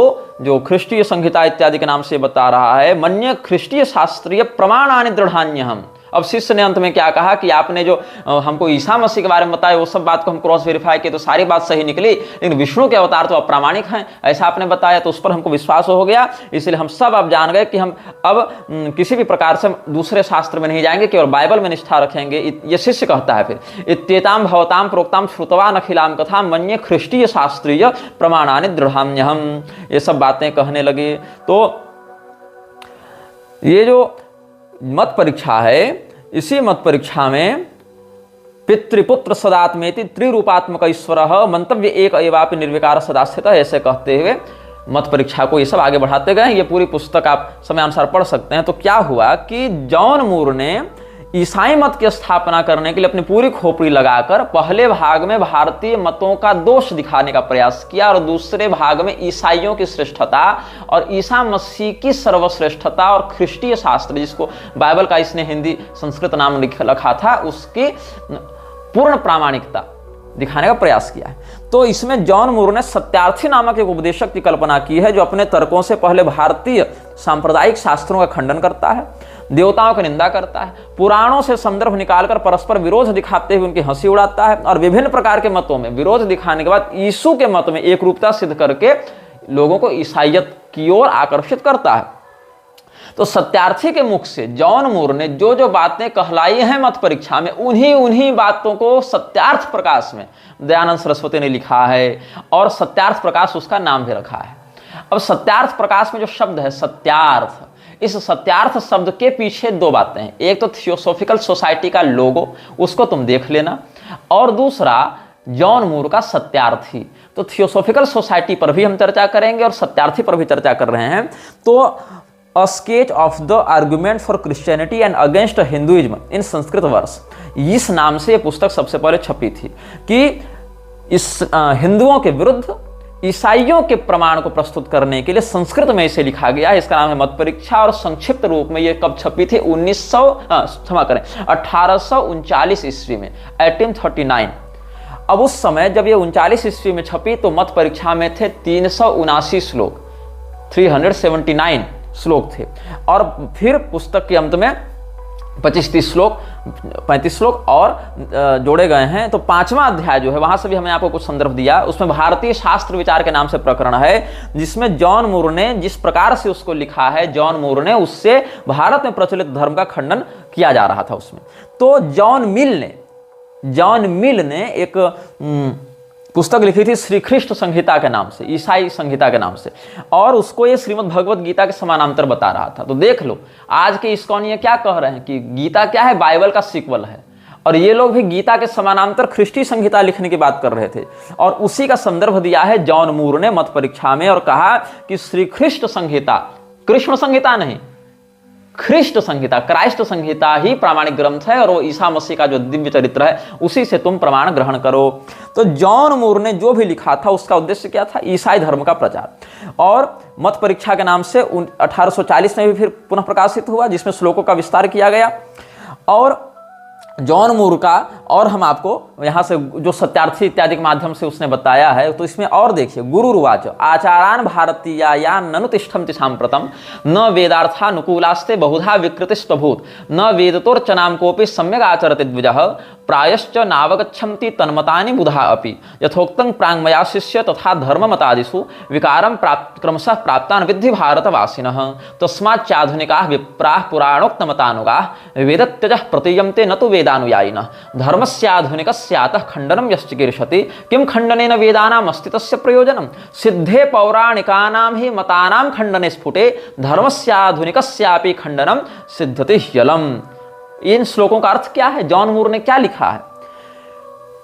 जो ख्रिस्टीय संहिता इत्यादि के नाम से बता रहा है। मन्य ख्रिस्टीय शास्त्रीय प्रमाणानि दृढ़ान्यहम्। अब शिष्य ने अंत में क्या कहा कि आपने जो हमको ईसा मसीह के बारे में बताया वो सब बात को हम क्रॉस वेरीफाई किए तो सारी बात सही निकली, लेकिन विष्णु के अवतार तो अप्रामाणिक हैं, ऐसा आपने बताया, तो उस पर हमको विश्वास हो गया। इसलिए हम सब अब जान गए कि हम अब किसी भी प्रकार से दूसरे शास्त्र में नहीं जाएंगे, केवल बाइबल में निष्ठा रखेंगे। ये शिष्य कहता है फिर इत्येताम भवताम प्रोक्ताम श्रुतवान अखिलाम कथा मन्ये ख्रिस्टीय शास्त्रीय प्रमाणानि दृढ़ाम्यहम्, ये सब बातें कहने लगे। तो ये जो मत परीक्षा है, इसी मत परीक्षा में पितृपुत्र सदात्मेति त्रिरूपात्मक ईश्वर मंतव्य एक एवापि निर्विकार सदा स्थित, ऐसे कहते हुए मत परीक्षा को ये सब आगे बढ़ाते गए। ये पूरी पुस्तक आप समयानुसार पढ़ सकते हैं। तो क्या हुआ कि जॉन मूर ने ईसाई मत की स्थापना करने के लिए अपनी पूरी खोपड़ी लगाकर पहले भाग में भारतीय मतों का दोष दिखाने का प्रयास किया और दूसरे भाग में ईसाइयों की श्रेष्ठता और ईसा मसीह की सर्वश्रेष्ठता और ख्रिस्टीय शास्त्र, जिसको बाइबल का इसने हिंदी संस्कृत नाम रखा था, उसकी पूर्ण प्रामाणिकता दिखाने का प्रयास किया है। तो इसमें जॉन मूर ने सत्यार्थी नामक एक उपदेशक की कल्पना की है, जो अपने तर्कों से पहले भारतीय सांप्रदायिक शास्त्रों का खंडन करता है, देवताओं की निंदा करता है, पुराणों से संदर्भ निकालकर परस्पर विरोध दिखाते हुए उनकी हंसी उड़ाता है और विभिन्न प्रकार के मतों में विरोध दिखाने के बाद यीशु के मत में एक रूपता सिद्ध करके लोगों को ईसाइयत की ओर आकर्षित करता है। तो सत्यार्थी के मुख से जॉन मूर ने जो जो बातें कहलाई हैं मत परीक्षा में, उन्हीं बातों को सत्यार्थ प्रकाश में दयानंद सरस्वती ने लिखा है और सत्यार्थ प्रकाश उसका नाम भी रखा है। अब सत्यार्थ प्रकाश में जो शब्द है सत्यार्थ, इस सत्यार्थ शब्द के पीछे दो बातें हैं। एक तो थियोसॉफिकल सोसाइटी का लोगो, उसको तुम देख लेना, और दूसरा जॉन मूर का सत्यार्थी। तो थियोसॉफिकल सोसाइटी पर भी हम चर्चा करेंगे और सत्यार्थी पर भी चर्चा कर रहे हैं। तो a sketch of the argument for Christianity and against Hinduism in Sanskrit verse, इस नाम से यह पुस्तक सबसे पहले छपी थी कि इस हिंदुओं के विरुद्ध ईसाइयों के प्रमाण को प्रस्तुत करने के लिए संस्कृत में इसे लिखा गया। इसका नाम है मत परीक्षा और संक्षिप्त रूप में यह कब छपी थी? 1839 ईस्वी में, 1839। अब उस समय जब ये 39 ईस्वी में छपी तो मत परीक्षा में थे 379 श्लोक, 379 श्लोक थे, और फिर पुस्तक के अंत में 35 श्लोक और जोड़े गए हैं। तो 5वां अध्याय जो है, वहां से भी हमने आपको कुछ संदर्भ दिया, उसमें भारतीय शास्त्र विचार के नाम से प्रकरण है, जिसमें जॉन मूर ने जिस प्रकार से उसको लिखा है, जॉन मूर ने उससे भारत में प्रचलित धर्म का खंडन किया जा रहा था उसमें। तो जॉन मिल ने एक पुस्तक लिखी थी श्री कृष्ण संहिता के नाम से, ईसाई संहिता के नाम से, और उसको ये श्रीमद् भगवत गीता के समानांतर बता रहा था। तो देख लो आज के इस्कॉनिये क्या कह रहे हैं कि गीता क्या है? बाइबल का सीक्वल है, और ये लोग भी गीता के समानांतर ख्रिस्टी संहिता लिखने की बात कर रहे थे, और उसी का संदर्भ दिया है जॉन मूर ने मत परीक्षा में और कहा कि श्री कृष्ण संहिता, कृष्ण संहिता नहीं, ख्रिस्ट संहिता, क्राइस्ट संहिता ही प्रामाणिक ग्रंथ है, और वो ईसा मसीह का जो दिव्य चरित्र है उसी से तुम प्रमाण ग्रहण करो। तो जॉन मूर ने जो भी लिखा था उसका उद्देश्य क्या था? ईसाई धर्म का प्रचार। और मत परीक्षा के नाम से 1840 में भी फिर पुनः प्रकाशित हुआ, जिसमें श्लोकों का विस्तार किया गया। और जॉन मूर का, और हम आपको यहाँ से जो सत्यार्थी इत्यादि के माध्यम से उसने बताया है, तो इसमें और देखिए, गुरुर्वाच आचारान भारतीया या ननु तिष्ठन्ति सांप्रतम न वेदार्थानुकूलास्ते बहुधा विकृतिस्त्वभूत न वेदतोर्चनाम कोपि सम्यक् आचरति द्विजः प्रायश्च नावगच्छन्ति तन्मतानि बुधा अपि यथोक्तं प्राङ्मया शिष्य तथा धर्ममतादिषु विकारं क्रमशः प्राप्तान् विद्धि भारतवासिनः तस्माच्चाधुनिकाः विप्राः पुराणोक्तमतानुगाः वेदत्यजः प्रतीयन्ते न तु वेदानुयायिनः धर्मस्याधुनिकस्यातः खण्डनं यश्चिकीर्षति किं खण्डनेन वेदानाम् अस्तित्वस्य प्रयोजनं सिद्धे पौराणिकानां हि मतानां खण्डने स्फुटे धर्मस्याधुनिकस्यापि खण्डनं सिद्धति ह्यलम्। इन श्लोकों का अर्थ क्या है? जॉन मूर ने क्या लिखा है?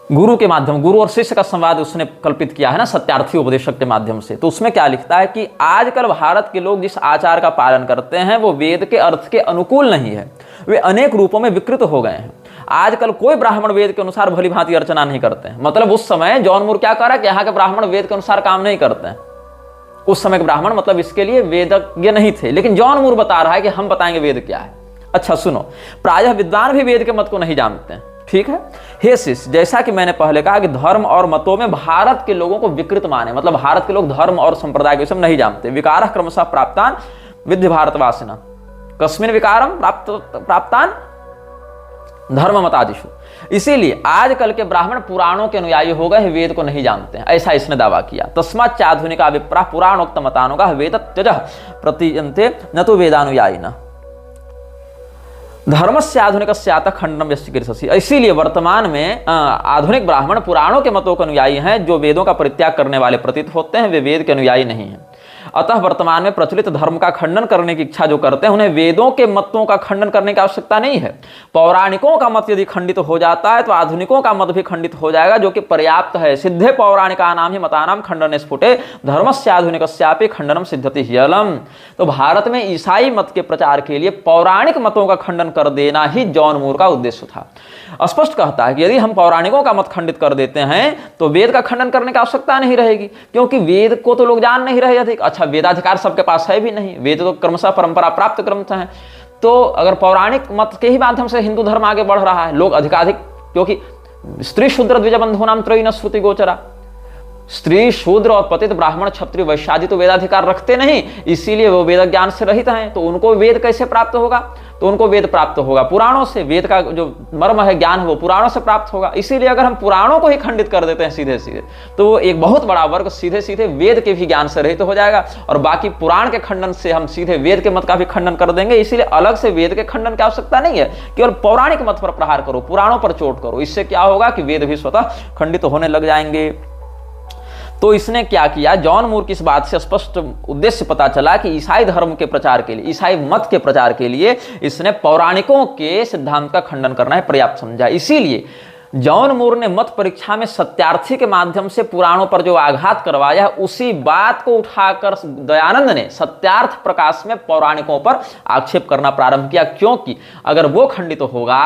गुरु के माध्यम, गुरु और शिष्य का संवाद उसने कल्पित किया है ना, सत्यार्थी उपदेशक के माध्यम से। तो उसमें क्या लिखता है कि आजकल भारत के लोग जिस आचार का पालन करते हैं वो वेद के अर्थ के अनुकूल नहीं है, वे अनेक रूपों में विकृत हो गए हैं। आजकल कोई ब्राह्मण वेद के अनुसार भली भांति अर्चना नहीं करते हैं। मतलब उस समय जॉन मूर क्या कह रहा है कि यहाँ के ब्राह्मण वेद के अनुसार काम नहीं करते हैं। उस समय के ब्राह्मण मतलब इसके लिए वेदज्ञ नहीं थे, लेकिन जॉन मूर बता रहा है कि हम बताएंगे वेद क्या है। अच्छा सुनो, प्रायः विद्वान भी वेद के मत को नहीं जानते हैं, ठीक है। हे शिष्य, जैसा कि मैंने पहले कहा कि धर्म और मतों में भारत के लोगों को विकृत माने, मतलब भारत के लोग धर्म और संप्रदाय के विषय नहीं जानते। विकारः क्रमशः प्राप्तान विद्धि भारतवासिनः कस्मिन् विकारम प्राप्तान धर्म मतादिषु। इसीलिए आजकल के ब्राह्मण पुराणों के अनुयायी हो गए, वेद को नहीं जानते हैं, ऐसा इसने दावा किया। तस्मात् चाधुनिका विप्राः पुराणोक्त मतानुगाः वेदत्यजः प्रतीयन्ते न तो वेदानुयायिनः धर्मस्य आधुनिकस्यातः खण्डनं यश्चिकीर्षसि। इसीलिए वर्तमान में आधुनिक ब्राह्मण पुराणों के मतों के अनुयायी हैं, जो वेदों का परित्याग करने वाले प्रतीत होते हैं, वे वेद के अनुयायी नहीं हैं। अतः वर्तमान में प्रचलित धर्म का खंडन करने की इच्छा जो करते हैं उन्हें वेदों के मतों का खंडन करने की आवश्यकता नहीं है। पौराणिकों का मत यदि खंडित हो जाता है तो आधुनिकों का मत भी खंडित हो जाएगा, जो कि पर्याप्त है। सिद्धे पौराणिका नाम ही मतानाम खंडन स्फुटे धर्मस्य आधुनिकस्यापि खंडनम सिद्धति ह्यलम। तो भारत में ईसाई मत के प्रचार के लिए पौराणिक मतों का खंडन कर देना ही जॉन मूर का उद्देश्य था। स्पष्ट कहता है कि यदि हम पौराणिकों का मत खंडित कर देते हैं तो वेद का खंडन करने की आवश्यकता नहीं रहेगी, क्योंकि वेद को तो लोग जान नहीं रहे अधिक। अच्छा, वेदाधिकार सबके पास है भी नहीं, वेद तो क्रमशः परंपरा प्राप्त ग्रंथ हैं। तो अगर पौराणिक मत के ही माध्यम से हिंदू धर्म आगे बढ़ रहा है, लोग अधिकाधिक, क्योंकि स्त्री शूद्र द्विज बंधु नाम त्रयी न श्रुति गोचरा, स्त्री शूद्र और पतित ब्राह्मण क्षत्रिय वैश्य आदि तो वेदाधिकार रखते नहीं, इसीलिए वो वेद ज्ञान से रहित हैं। तो उनको वेद कैसे प्राप्त होगा? तो उनको वेद प्राप्त होगा पुराणों से। वेद का जो मर्म है, ज्ञान है, वो पुराणों से प्राप्त होगा। इसीलिए अगर हम पुराणों को ही खंडित कर देते हैं सीधे सीधे, तो वो एक बहुत बड़ा वर्ग सीधे सीधे वेद के भी ज्ञान से रहित हो जाएगा, और बाकी पुराण के खंडन से हम सीधे वेद के मत का भी खंडन कर देंगे। इसीलिए अलग से वेद के खंडन की आवश्यकता नहीं है, केवल पौराणिक मत पर प्रहार करो, पुराणों पर चोट करो। इससे क्या होगा कि वेद भी स्वतः खंडित होने लग जाएंगे। तो इसने क्या किया, जॉन मूर की इस बात से स्पष्ट उद्देश्य पता चला कि ईसाई धर्म के प्रचार के लिए, ईसाई मत के प्रचार के लिए इसने पौराणिकों के सिद्धांत का खंडन करना है पर्याप्त समझा। इसीलिए जॉन मूर ने मत परीक्षा में सत्यार्थी के माध्यम से पुराणों पर जो आघात करवाया, उसी बात को उठाकर दयानंद ने सत्यार्थ प्रकाश में पौराणिकों पर आक्षेप करना प्रारंभ किया। क्योंकि अगर वो खंडित होगा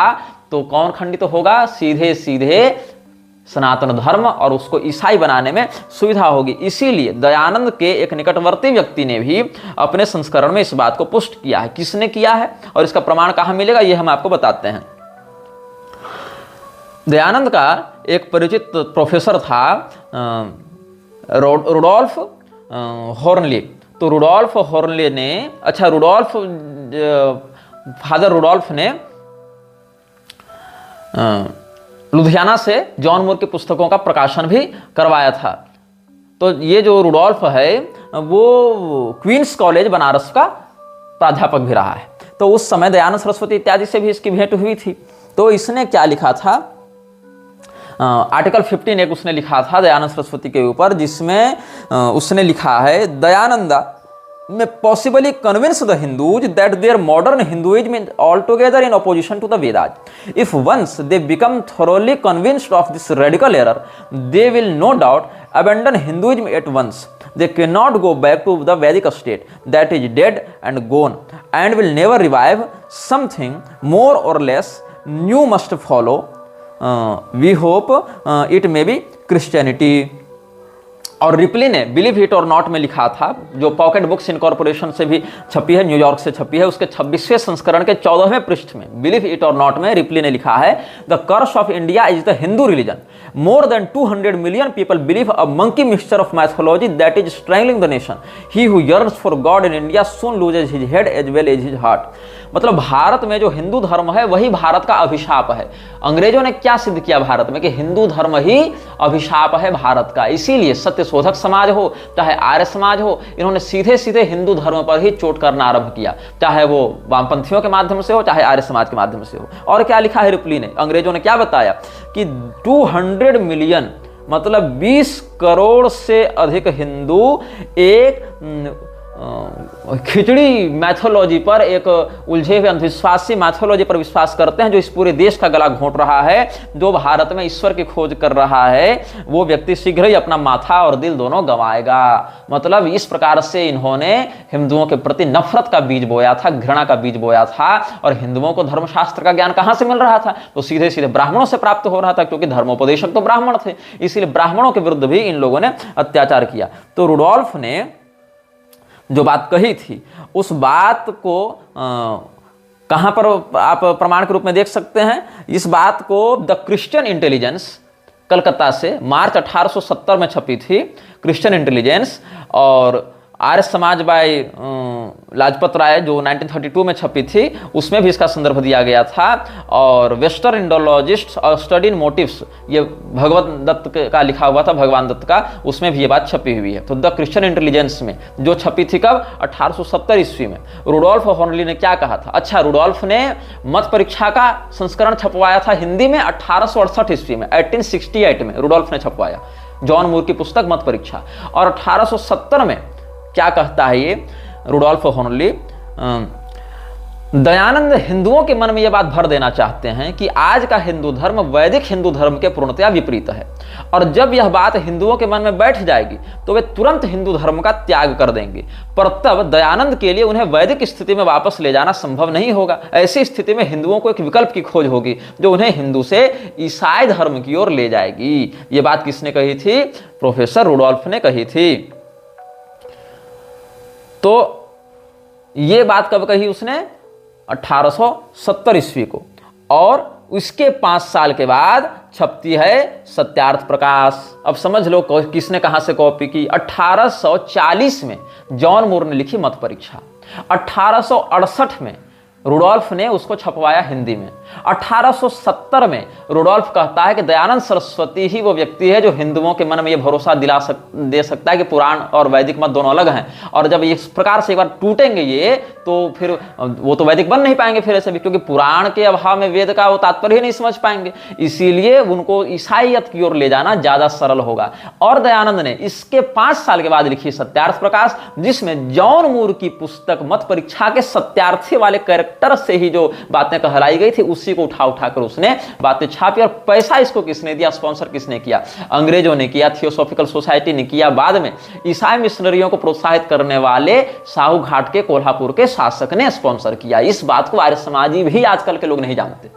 तो कौन खंडित होगा? सीधे सीधे सनातन धर्म, और उसको ईसाई बनाने में सुविधा होगी। इसीलिए दयानंद के एक निकटवर्ती व्यक्ति ने भी अपने संस्करण में इस बात को पुष्ट किया है। किसने किया है और इसका प्रमाण कहां मिलेगा, यह हम आपको बताते हैं। दयानंद का एक परिचित प्रोफेसर था रुडोल्फ हॉर्नले। तो रुडोल्फ हॉर्नले ने, अच्छा फादर रुडोल्फ ने लुधियाना से जॉन मूर की पुस्तकों का प्रकाशन भी करवाया था। तो ये जो रुडोल्फ है वो क्वींस कॉलेज बनारस का प्राध्यापक भी रहा है। तो उस समय दयानंद सरस्वती इत्यादि से भी इसकी भेंट हुई थी। तो इसने क्या लिखा था, आर्टिकल 15 एक उसने लिखा था दयानंद सरस्वती के ऊपर, जिसमें उसने लिखा है, Dayananda may possibly convince the Hindus that their modern Hinduism is altogether in opposition to the Vedas. If once they become thoroughly convinced of this radical error, they will no doubt abandon Hinduism at once. They cannot go back to the Vedic state that is dead and gone, and will never revive. Something more or less new must follow. We hope it may be Christianity. और replay ने believe it और not में लिखा था, जो pocket books incorporation से भी छपी है, न्यूयॉर्क से छपी है, उसके 26वें संस्करण के 14वें पृष्ठ में बिलीव इट और नॉट में रिप्ली ने लिखा है, the curse of India is the Hindu religion. More than 200 million people believe a monkey mixture of mythology that is strangling the nation. He who yearns for God in India soon loses his head as well as his heart. मतलब भारत में जो हिंदू धर्म है वही भारत का अभिशाप है. अंग्रेजों ने क्या सिद्ध किया भारत में कि हिंदू धर्म ही अभिशाप है भारत का. इसीलिए सत्य शोधक समाज हो चाहे आर्य समाज हो, इन्होंने सीधे सीधे हिंदू धर्म पर ही चोट करना आरंभ किया, चाहे वो वामपंथियों के माध्यम से हो चाहे आर्य समाज के माध्यम से हो. और क्या लिखा है रिप्ली ने, अंग्रेजों ने क्या बताया कि 200 मिलियन मतलब 20 करोड़ से अधिक हिंदू एक खिचड़ी मैथोलॉजी पर, एक उलझे हुए अंधविश्वासी मैथोलॉजी पर विश्वास करते हैं जो इस पूरे देश का गला घोंट रहा है. जो भारत में ईश्वर की खोज कर रहा है वो व्यक्ति शीघ्र ही अपना माथा और दिल दोनों गंवाएगा. मतलब इस प्रकार से इन्होंने हिंदुओं के प्रति नफरत का बीज बोया था, घृणा का बीज बोया था. और हिंदुओं को धर्मशास्त्र का ज्ञान कहां से मिल रहा था, तो सीधे सीधे ब्राह्मणों से प्राप्त हो रहा था, क्योंकि धर्मोपदेशक तो ब्राह्मण थे. इसीलिए ब्राह्मणों के विरुद्ध भी इन लोगों ने अत्याचार किया. तो रुडोल्फ ने जो बात कही थी उस बात को कहां पर आप प्रमाण के रूप में देख सकते हैं. इस बात को द क्रिश्चियन इंटेलिजेंस कलकत्ता से मार्च 1870 में छपी थी. क्रिश्चियन इंटेलिजेंस और आर्य समाज बाय लाजपत राय जो 1932 में छपी थी उसमें भी इसका संदर्भ दिया गया था. और वेस्टर्न इंडोलॉजिस्ट और स्टडी इन मोटिव्स, ये भगवत दत्त का लिखा हुआ था, भगवान दत्त का, उसमें भी ये बात छपी हुई है. तो द क्रिश्चियन इंटेलिजेंस में जो छपी थी कब, 1870 ईस्वी में. रुडोल्फ हॉर्नली ने क्या कहा था. अच्छा, रुडोल्फ ने मत परीक्षा का संस्करण छपवाया था हिंदी में 1868 ईस्वी में, 1868 में रुडोल्फ ने छपवाया जॉन मूर की पुस्तक मत परीक्षा. और 1870 में क्या कहता है ये रुडोल्फ होर्नली? दयानंद हिंदुओं के मन में यह बात भर देना चाहते हैं कि आज का हिंदू धर्म वैदिक हिंदू धर्म के पूर्णतया विपरीत है, और जब यह बात हिंदुओं के मन में बैठ जाएगी तो वे तुरंत हिंदू धर्म का त्याग कर देंगे। पर तब दयानंद के लिए उन्हें वैदिक स्थिति में वापस ले जाना संभव नहीं होगा। ऐसी स्थिति में हिंदुओं को एक विकल्प की खोज होगी जो उन्हें हिंदू से ईसाई धर्म की ओर ले जाएगी। ये बात किसने कही थी? प्रोफेसर रुडोल्फ ने कही थी। तो ये बात कब कही उसने? 1870 ईस्वी को। और उसके 5 साल के बाद छपती है सत्यार्थ प्रकाश। अब समझ लो किसने कहां से कॉपी की। 1840 में जॉन मूर ने लिखी मत परीक्षा। 1868 में रुडोल्फ ने उसको छपवाया हिंदी में। 1870 में रुडोल्फ कहता है कि दयानंद सरस्वती ही वो व्यक्ति है जो हिंदुओं के मन में ये भरोसा दे सकता है कि पुराण और वैदिक मत दोनों अलग हैं, और जब इस प्रकार से एक बार टूटेंगे ये तो फिर वो तो वैदिक बन नहीं पाएंगे फिर ऐसे भी, क्योंकि पुराण के अभाव में वेद का वो तात्पर्य ही नहीं समझ पाएंगे। इसीलिए उनको ईसाईयत की ओर ले जाना ज्यादा सरल होगा। और दयानंद ने इसके 5 साल के बाद लिखी सत्यार्थ प्रकाश, जिसमें जॉन मूर की पुस्तक मत परीक्षा के सत्यार्थी वाले कैरेक्टर से ही जो बातें कहलाई गई थी उसी को उठा कर उसने बातें छापी। और पैसा इसको किसने दिया? स्पॉन्सर किसने किया? अंग्रेजों ने किया, थियोसॉफिकल सोसाइटी ने किया। बाद में ईसाई मिशनरियों को प्रोत्साहित करने वाले साहू घाट के कोल्हापुर के शासक ने स्पॉन्सर किया। इस बात को आर्य समाजी भी आजकल के लोग नहीं जानते।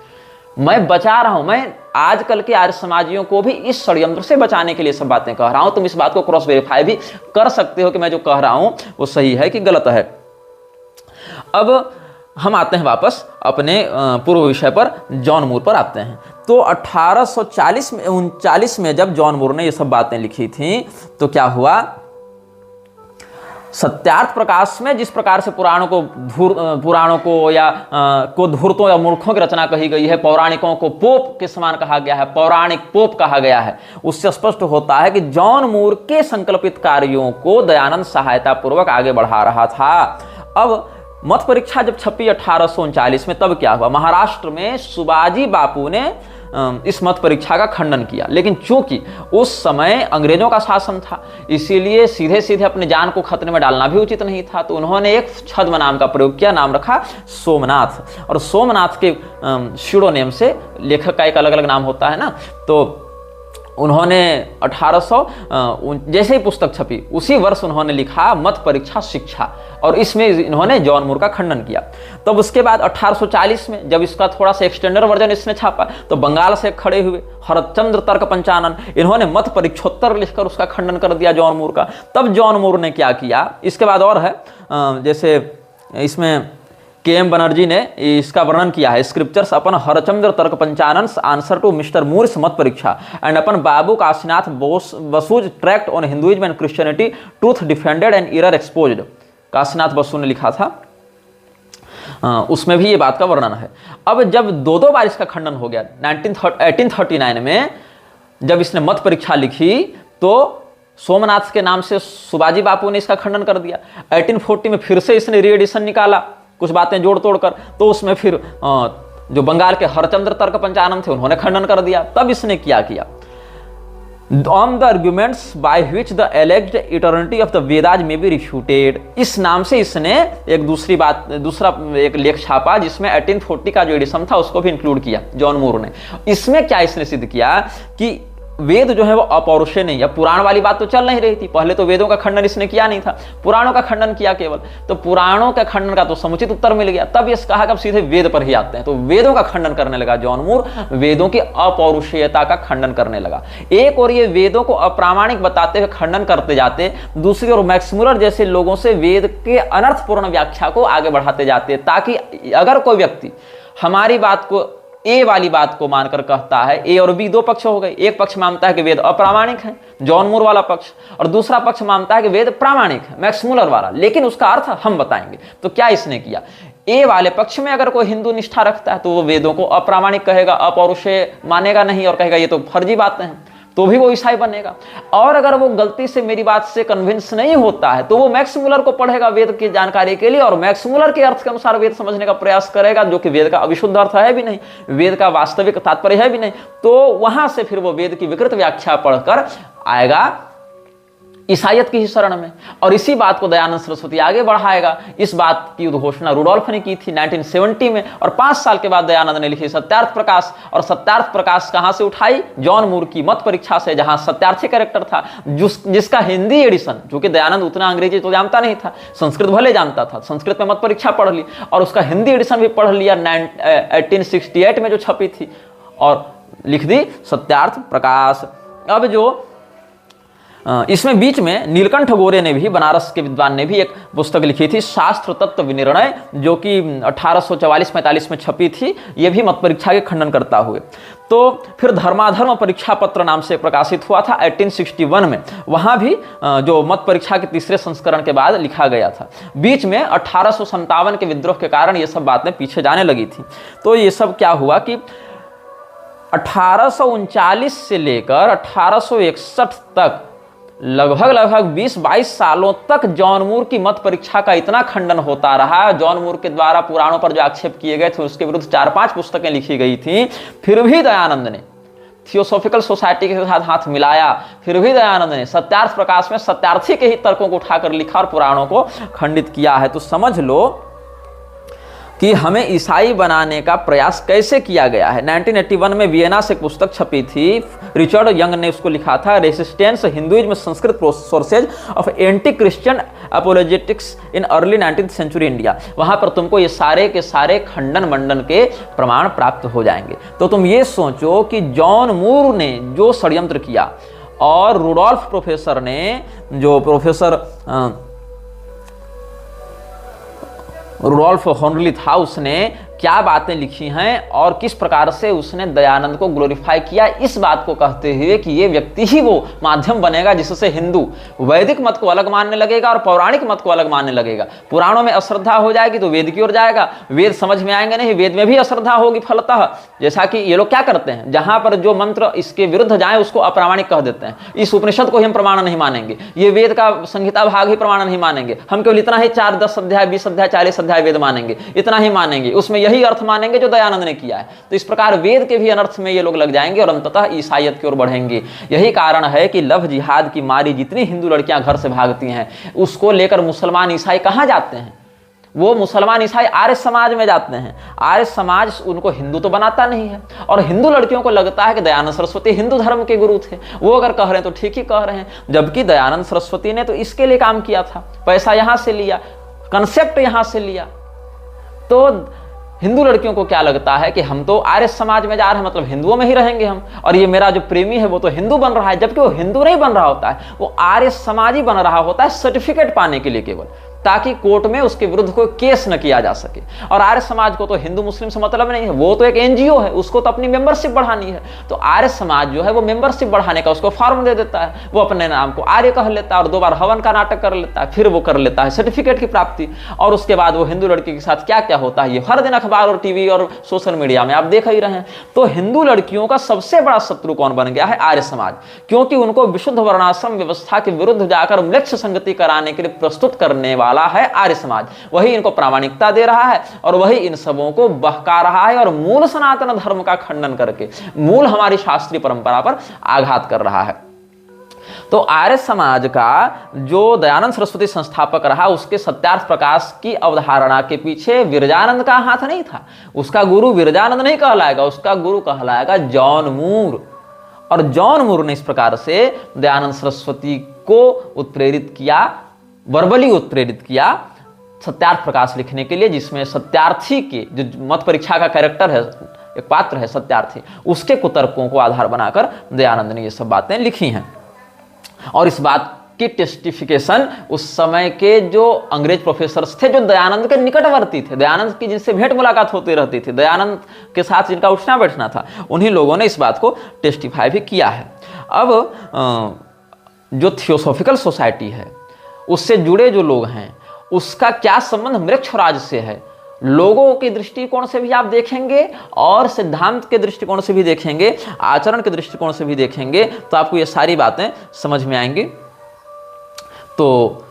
मैं बचा रहा हूं, मैं आजकल के आर्य समाजियों को भी इस षड्यंत्र से बचाने के लिए सब बातें कह रहा हूं। तुम इस बात को क्रॉस वेरीफाई भी कर सकते हो कि मैं जो कह रहा हूं वो सही है कि गलत है। अब हम आते हैं वापस अपने पूर्व विषय पर, जॉन मूर पर आते हैं। तो 1839 में जब जॉन मूर ने ये सब बातें लिखी थी तो क्या हुआ? सत्यार्थ प्रकाश में जिस प्रकार से पुराणों को या को धूर्तों या मूर्खों की रचना कही गई है, पौराणिकों को पोप के समान कहा गया है, पौराणिक पोप कहा गया है, उससे स्पष्ट होता है कि जॉन मूर के संकल्पित कार्यों को दयानंद सहायता पूर्वक आगे बढ़ा रहा था। अब मत परीक्षा जब छपी 1839 में, तब क्या हुआ? महाराष्ट्र में सुबाजी बापू ने इस मत परीक्षा का खंडन किया, लेकिन चूंकि उस समय अंग्रेजों का शासन था इसीलिए सीधे सीधे अपने जान को खतरे में डालना भी उचित नहीं था। तो उन्होंने एक छद्म नाम का प्रयोग किया, नाम रखा सोमनाथ। और सोमनाथ के शिरोनेम से लेखक का एक अलग अलग नाम होता है ना, तो उन्होंने 1800 जैसे ही पुस्तक छपी उसी वर्ष उन्होंने लिखा मत परीक्षा शिक्षा, और इसमें इन्होंने जॉन मूर का खंडन किया। तब उसके बाद 1840 में जब इसका थोड़ा सा एक्सटेंडर वर्जन इसने छापा तो बंगाल से खड़े हुए हरचंद्र तर्क पंचानन, इन्होंने मत परीक्षोत्तर लिखकर उसका खंडन कर दिया जॉन मूर का। तब जॉन मूर ने क्या किया? इसके बाद और है, जैसे इसमें के.एम. बनर्जी ने इसका वर्णन किया है, स्क्रिप्चर्स अपन Harachandra Tarka Panchanan answer to mister Muir's Mata Pariksha and अपन Babu Kashinath Basu's tract on Hinduism and Christianity truth defended and error exposed. Kashinath Basu ने लिखा था, उसमें भी ये बात का वर्णन है। अब जब दो बार इसका खंडन हो गया, 1839 में जब इसने मत परीक्षा लिखी तो सोमनाथ के नाम से सुबाजी बापू ने इसका खंडन कर दिया। 1840 में फिर से इसने रीएडिशन निकाला कुछ बातें जोड़ तोड़ कर, तो उसमें फिर जो बंगाल के हरचंद्र तर्क पंचानन थे उन्होंने खंडन कर दिया। तब इसने क्या किया? On the arguments by which the alleged eternity of the Vedas में बी रिफ्यूटेड, इस नाम से इसने एक दूसरा एक लेख छापा जिसमें 1840 का जो एडिशन था उसको भी इंक्लूड किया जॉन मूर ने। इसमें क्या इसने सिद्ध किया कि वेद जो है वो अपौरुषेय नहीं है। पुराण वाली बात तो चल नहीं रही थी, पहले तो वेदों का खंडन इसने किया नहीं था, पुराणों का खंडन किया केवल, तो पुराणों का खंडन का तो समुचित उत्तर मिल गया। तब ये कहा कि अब सीधे वेद पर ही आते हैं, तो वेदों का खंडन करने लगा जॉन मूर, वेदों की अपौरुषेयता का खंडन करने लगा। एक और ये वेदों को अप्रामाणिक बताते हुए खंडन करते जाते, दूसरी ओर मैक्स मुलर जैसे लोगों से वेद के अनर्थपूर्ण व्याख्या को आगे बढ़ाते जाते, ताकि अगर कोई व्यक्ति हमारी बात को ए वाली बात को मानकर कहता है, ए और बी दो पक्ष हो गए, एक पक्ष मानता है कि वेद अप्रामाणिक है, जॉन मूर वाला पक्ष, और दूसरा पक्ष मानता है कि वेद प्रामाणिक है, मैक्स मुलर वाला, लेकिन उसका अर्थ हम बताएंगे। तो क्या इसने किया? ए वाले पक्ष में अगर कोई हिंदू निष्ठा रखता है तो वो वेदों को अप्रामाणिक कहेगा, अपौरुषेय मानेगा नहीं, और कहेगा ये तो फर्जी बातें हैं, तो भी वो ईसाई बनेगा। और अगर वो गलती से मेरी बात से कन्विंस नहीं होता है तो वो मैक्स मुलर को पढ़ेगा वेद की जानकारी के लिए, और मैक्स मुलर के अर्थ के अनुसार वेद समझने का प्रयास करेगा, जो कि वेद का अविशुद्ध अर्थ है भी नहीं, वेद का वास्तविक तात्पर्य है भी नहीं। तो वहां से फिर वो वेद की विकृत व्याख्या पढ़कर आएगा ईसाइयत की ही शरण में। और इसी बात को दयानंद सरस्वती आगे बढ़ाएगा। इस बात की उद्घोषणा रुडोल्फ ने की थी 1970 में, और 5 साल के बाद दयानंद ने लिखी सत्यार्थ प्रकाश। और सत्यार्थ प्रकाश कहां से उठाई? जॉन मूर की मत परीक्षा से, जहां सत्यार्थी कैरेक्टर था, जिसका हिंदी एडिशन, जो कि दयानंद उतना अंग्रेजी तो जानता नहीं था, संस्कृत भले जानता था, संस्कृत में मत परीक्षा पढ़ ली और उसका हिंदी एडिशन भी पढ़ लिया 1868 में जो छपी थी, और लिख दी सत्यार्थ प्रकाश। अब जो इसमें बीच में नीलकंठ गोरे ने भी, बनारस के विद्वान ने भी एक पुस्तक लिखी थी शास्त्र तत्व विनिर्णय, जो कि 1844-45 में छपी थी। ये भी मत परीक्षा के खंडन करता हुए। तो फिर धर्माधर्म परीक्षा पत्र नाम से प्रकाशित हुआ था 1861 में। वहाँ भी जो मत परीक्षा के तीसरे संस्करण के बाद लिखा गया था। बीच में 1857 के विद्रोह के कारण ये सब बातें पीछे जाने लगी थी। तो ये सब क्या हुआ कि 1839 से लेकर 1861 तक लगभग 20-22 सालों तक जॉन मूर की मत परीक्षा का इतना खंडन होता रहा। जॉन मूर के द्वारा पुराणों पर जो आक्षेप किए गए थे उसके विरुद्ध 4-5 पुस्तकें लिखी गई थी। फिर भी दयानंद ने थियोसॉफिकल सोसाइटी के साथ हाथ मिलाया। फिर भी दयानंद ने सत्यार्थ प्रकाश में सत्यार्थी के ही तर्कों को उठाकर लिखा और पुराणों को खंडित किया है। तो समझ लो कि हमें ईसाई बनाने का प्रयास कैसे किया गया है। 1981 में वियना से एक पुस्तक छपी थी, रिचर्ड यंग ने उसको लिखा था, resistance Hinduism Sanskrit sources of anti Christian apologetics in early 19th century India. वहां पर तुमको ये सारे के सारे खंडन मंडन के प्रमाण प्राप्त हो जाएंगे। तो तुम ये सोचो कि जॉन मूर ने जो षड्यंत्र किया और रुडोल्फ प्रोफेसर ने, जो प्रोफेसर रुडोल्फ हॉर्नली था, उसने क्या बातें लिखी हैं और किस प्रकार से उसने दयानंद को ग्लोरीफाई किया, इस बात को कहते हुए कि ये व्यक्ति ही वो माध्यम बनेगा जिससे हिंदू वैदिक मत को अलग मानने लगेगा और पौराणिक मत को अलग मानने लगेगा। पुराणों में अश्रद्धा हो जाएगी तो वेद की ओर जाएगा, वेद समझ में आएंगे नहीं, वेद में भी अश्रद्धा होगी फलतः। जैसा कि ये लोग क्या करते हैं, जहां पर जो मंत्र इसके विरुद्ध जाए उसको अप्रामाणिक कह देते हैं। इस उपनिषद को ही हम प्रमाण नहीं मानेंगे, ये वेद का संहिता भाग ही प्रमाण नहीं मानेंगे, हम केवल इतना ही 4-10 अध्याय 20 अध्याय 40 अध्याय वेद मानेंगे, इतना ही मानेंगे, उसमें यही अर्थ मानेंगे जो दयानंद ने किया है। तो इस प्रकार वेद के भी अनर्थ में ये लोग लग जाएंगे और अंततः ईसाइयत की ओर बढ़ेंगे। यही कारण है कि लव जिहाद की मारी जितनी हिंदू लड़कियां घर से भागती हैं, उसको लेकर मुसलमान ईसाई कहां जाते हैं? वो मुसलमान ईसाई आर्य समाज में जाते हैं। आर्य समाज उनको हिंदू तो बनाता नहीं है, और हिंदू लड़कियों को लगता है कि दयानंद सरस्वती हिंदू धर्म के गुरु थे। वो अगर कह रहे हैं तो ठीक ही कह रहे हैं, जबकि दयानंद सरस्वती ने तो इसके लिए काम किया था, पैसा यहां से लिया, कंसेप्ट यहां से लिया। तो हिंदू लड़कियों को क्या लगता है कि हम तो आर्य समाज में जा रहे हैं, मतलब हिंदुओं में ही रहेंगे हम, और ये मेरा जो प्रेमी है वो तो हिंदू बन रहा है, जबकि वो हिंदू नहीं बन रहा होता है, वो आर्य समाजी बन रहा होता है सर्टिफिकेट पाने के लिए केवल, ताकि कोर्ट में उसके विरुद्ध कोई केस न किया जा सके। और आर्य समाज को तो हिंदू मुस्लिम से मतलब नहीं है, वो तो एक एनजीओ है, उसको तो अपनी मेंबरशिप बढ़ानी है। तो आर्य समाज जो है वो मेंबरशिप बढ़ाने का उसको फॉर्म दे देता है, वो अपने नाम को आर्य कह लेता है और 2 बार हवन का नाटक कर लेता है, फिर वो कर लेता है सर्टिफिकेट की प्राप्ति। और उसके बाद वो हिंदू लड़की के साथ क्या क्या होता है ये हर दिन अखबार और टीवी और सोशल मीडिया में आप देख ही रहे हैं। तो हिंदू लड़कियों का सबसे बड़ा शत्रु कौन बन गया है? आर्य समाज, क्योंकि उनको विशुद्ध वर्णाश्रम व्यवस्था के विरुद्ध जाकर म्लेच्छ संगति कराने के लिए प्रस्तुत करने वाला है आर्य समाज। वही इनको प्रामाणिकता दे रहा है और वही इन सबों को बहका रहा है और मूल सनातन धर्म का खंडन करके मूल हमारी शास्त्रीय परंपरा पर आघात कर रहा है। तो आर्य समाज का जो दयानंद सरस्वती संस्थापक रहा, उसके सत्यार्थ प्रकाश की अवधारणा के पीछे विरजानंद का हाथ नहीं था। उसका गुरु विरजानंद नहीं कहलाएगा, उसका गुरु कहलाएगा जॉन मूर। और जॉन मूर ने इस प्रकार से दयानंद सरस्वती को उत्प्रेरित किया, वर्बली उत्प्रेरित किया सत्यार्थ प्रकाश लिखने के लिए, जिसमें सत्यार्थी के जो मत परीक्षा का कैरेक्टर है, एक पात्र है सत्यार्थी, उसके कुतर्कों को आधार बनाकर दयानंद ने ये सब बातें लिखी हैं। और इस बात की टेस्टिफिकेशन उस समय के जो अंग्रेज प्रोफेसर्स थे, जो दयानंद के निकटवर्ती थे, दयानंद की जिनसे भेंट मुलाकात होती रहती थी, दयानंद के साथ जिनका उठना बैठना था, उन्हीं लोगों ने इस बात को टेस्टिफाई भी किया है। अब जो थियोसॉफिकल सोसाइटी है, उससे जुड़े जो लोग हैं, उसका क्या संबंध मृक्षराज से है, लोगों के दृष्टिकोण से भी आप देखेंगे और सिद्धांत के दृष्टिकोण से भी देखेंगे, आचरण के दृष्टिकोण से भी देखेंगे, तो आपको ये सारी बातें समझ में आएंगी। तो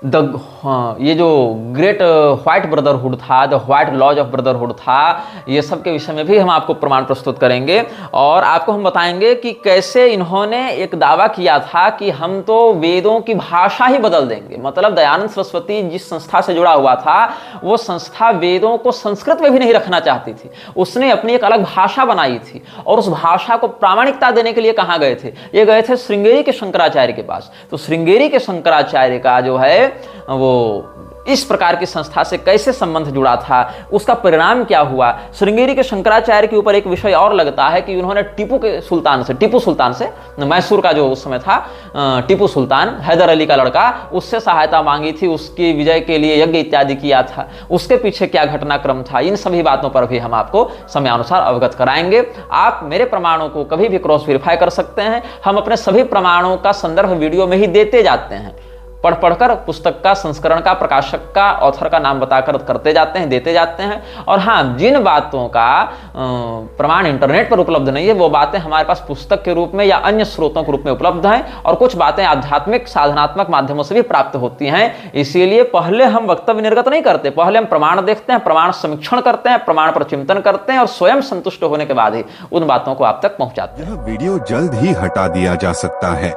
ये जो ग्रेट व्हाइट ब्रदरहुड था, the white lodge of brotherhood था, ये सब के विषय में भी हम आपको प्रमाण प्रस्तुत करेंगे और आपको हम बताएंगे कि कैसे इन्होंने एक दावा किया था कि हम तो वेदों की भाषा ही बदल देंगे। मतलब दयानंद सरस्वती जिस संस्था से जुड़ा हुआ था वो संस्था वेदों को संस्कृत में भी नहीं रखना चाहती थी, उसने अपनी एक अलग भाषा बनाई थी और उस भाषा को प्रामाणिकता देने के लिए कहाँ गए थे? ये गए थे श्रृंगेरी के शंकराचार्य के पास। तो श्रृंगेरी के शंकराचार्य का जो है वो इस प्रकार की संस्था से कैसे संबंध जुड़ा था, उसका परिणाम क्या हुआ। श्रृंगेरी के शंकराचार्य के ऊपर एक विषय और लगता है कि उन्होंने टीपू सुल्तान से मैसूर का जो उस समय था टीपू सुल्तान हैदर अली का लड़का, उससे सहायता मांगी थी, उसकी विजय के लिए यज्ञ इत्यादि किया था। उसके पीछे क्या घटनाक्रम था, इन सभी बातों पर भी हम आपको समयानुसार अवगत कराएंगे। आप मेरे प्रमाणों को कभी भी क्रॉस वेरीफाई कर सकते हैं। हम अपने सभी प्रमाणों का संदर्भ वीडियो में ही देते जाते हैं, पढ़कर पुस्तक का, संस्करण का, प्रकाशक का, ऑथर का नाम बताकर करते जाते हैं, देते जाते हैं। और हाँ, जिन बातों का प्रमाण इंटरनेट पर उपलब्ध नहीं है वो बातें हमारे पास पुस्तक के रूप में या अन्य स्रोतों के रूप में उपलब्ध हैं और कुछ बातें आध्यात्मिक साधनात्मक माध्यमों से भी प्राप्त होती हैं। इसीलिए पहले हम वक्तव्य निर्गत नहीं करते, पहले हम प्रमाण देखते हैं, प्रमाण समीक्षण करते हैं, प्रमाण पर चिंतन करते हैं और स्वयं संतुष्ट होने के बाद ही उन बातों को आप तक पहुंचाते हैं। यह वीडियो जल्द ही हटा दिया जा सकता है,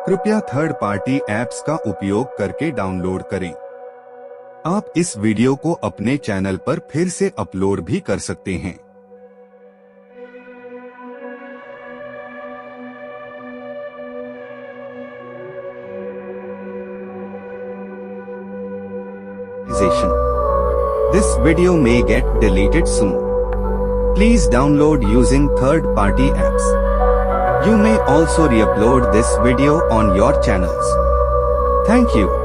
कृपया थर्ड पार्टी ऐप्स का उपयोग करके डाउनलोड करें। आप इस वीडियो को अपने चैनल पर फिर से अपलोड भी कर सकते हैं। This video may get deleted soon. Please download using third party apps. You may also re-upload this video on your channels. Thank you.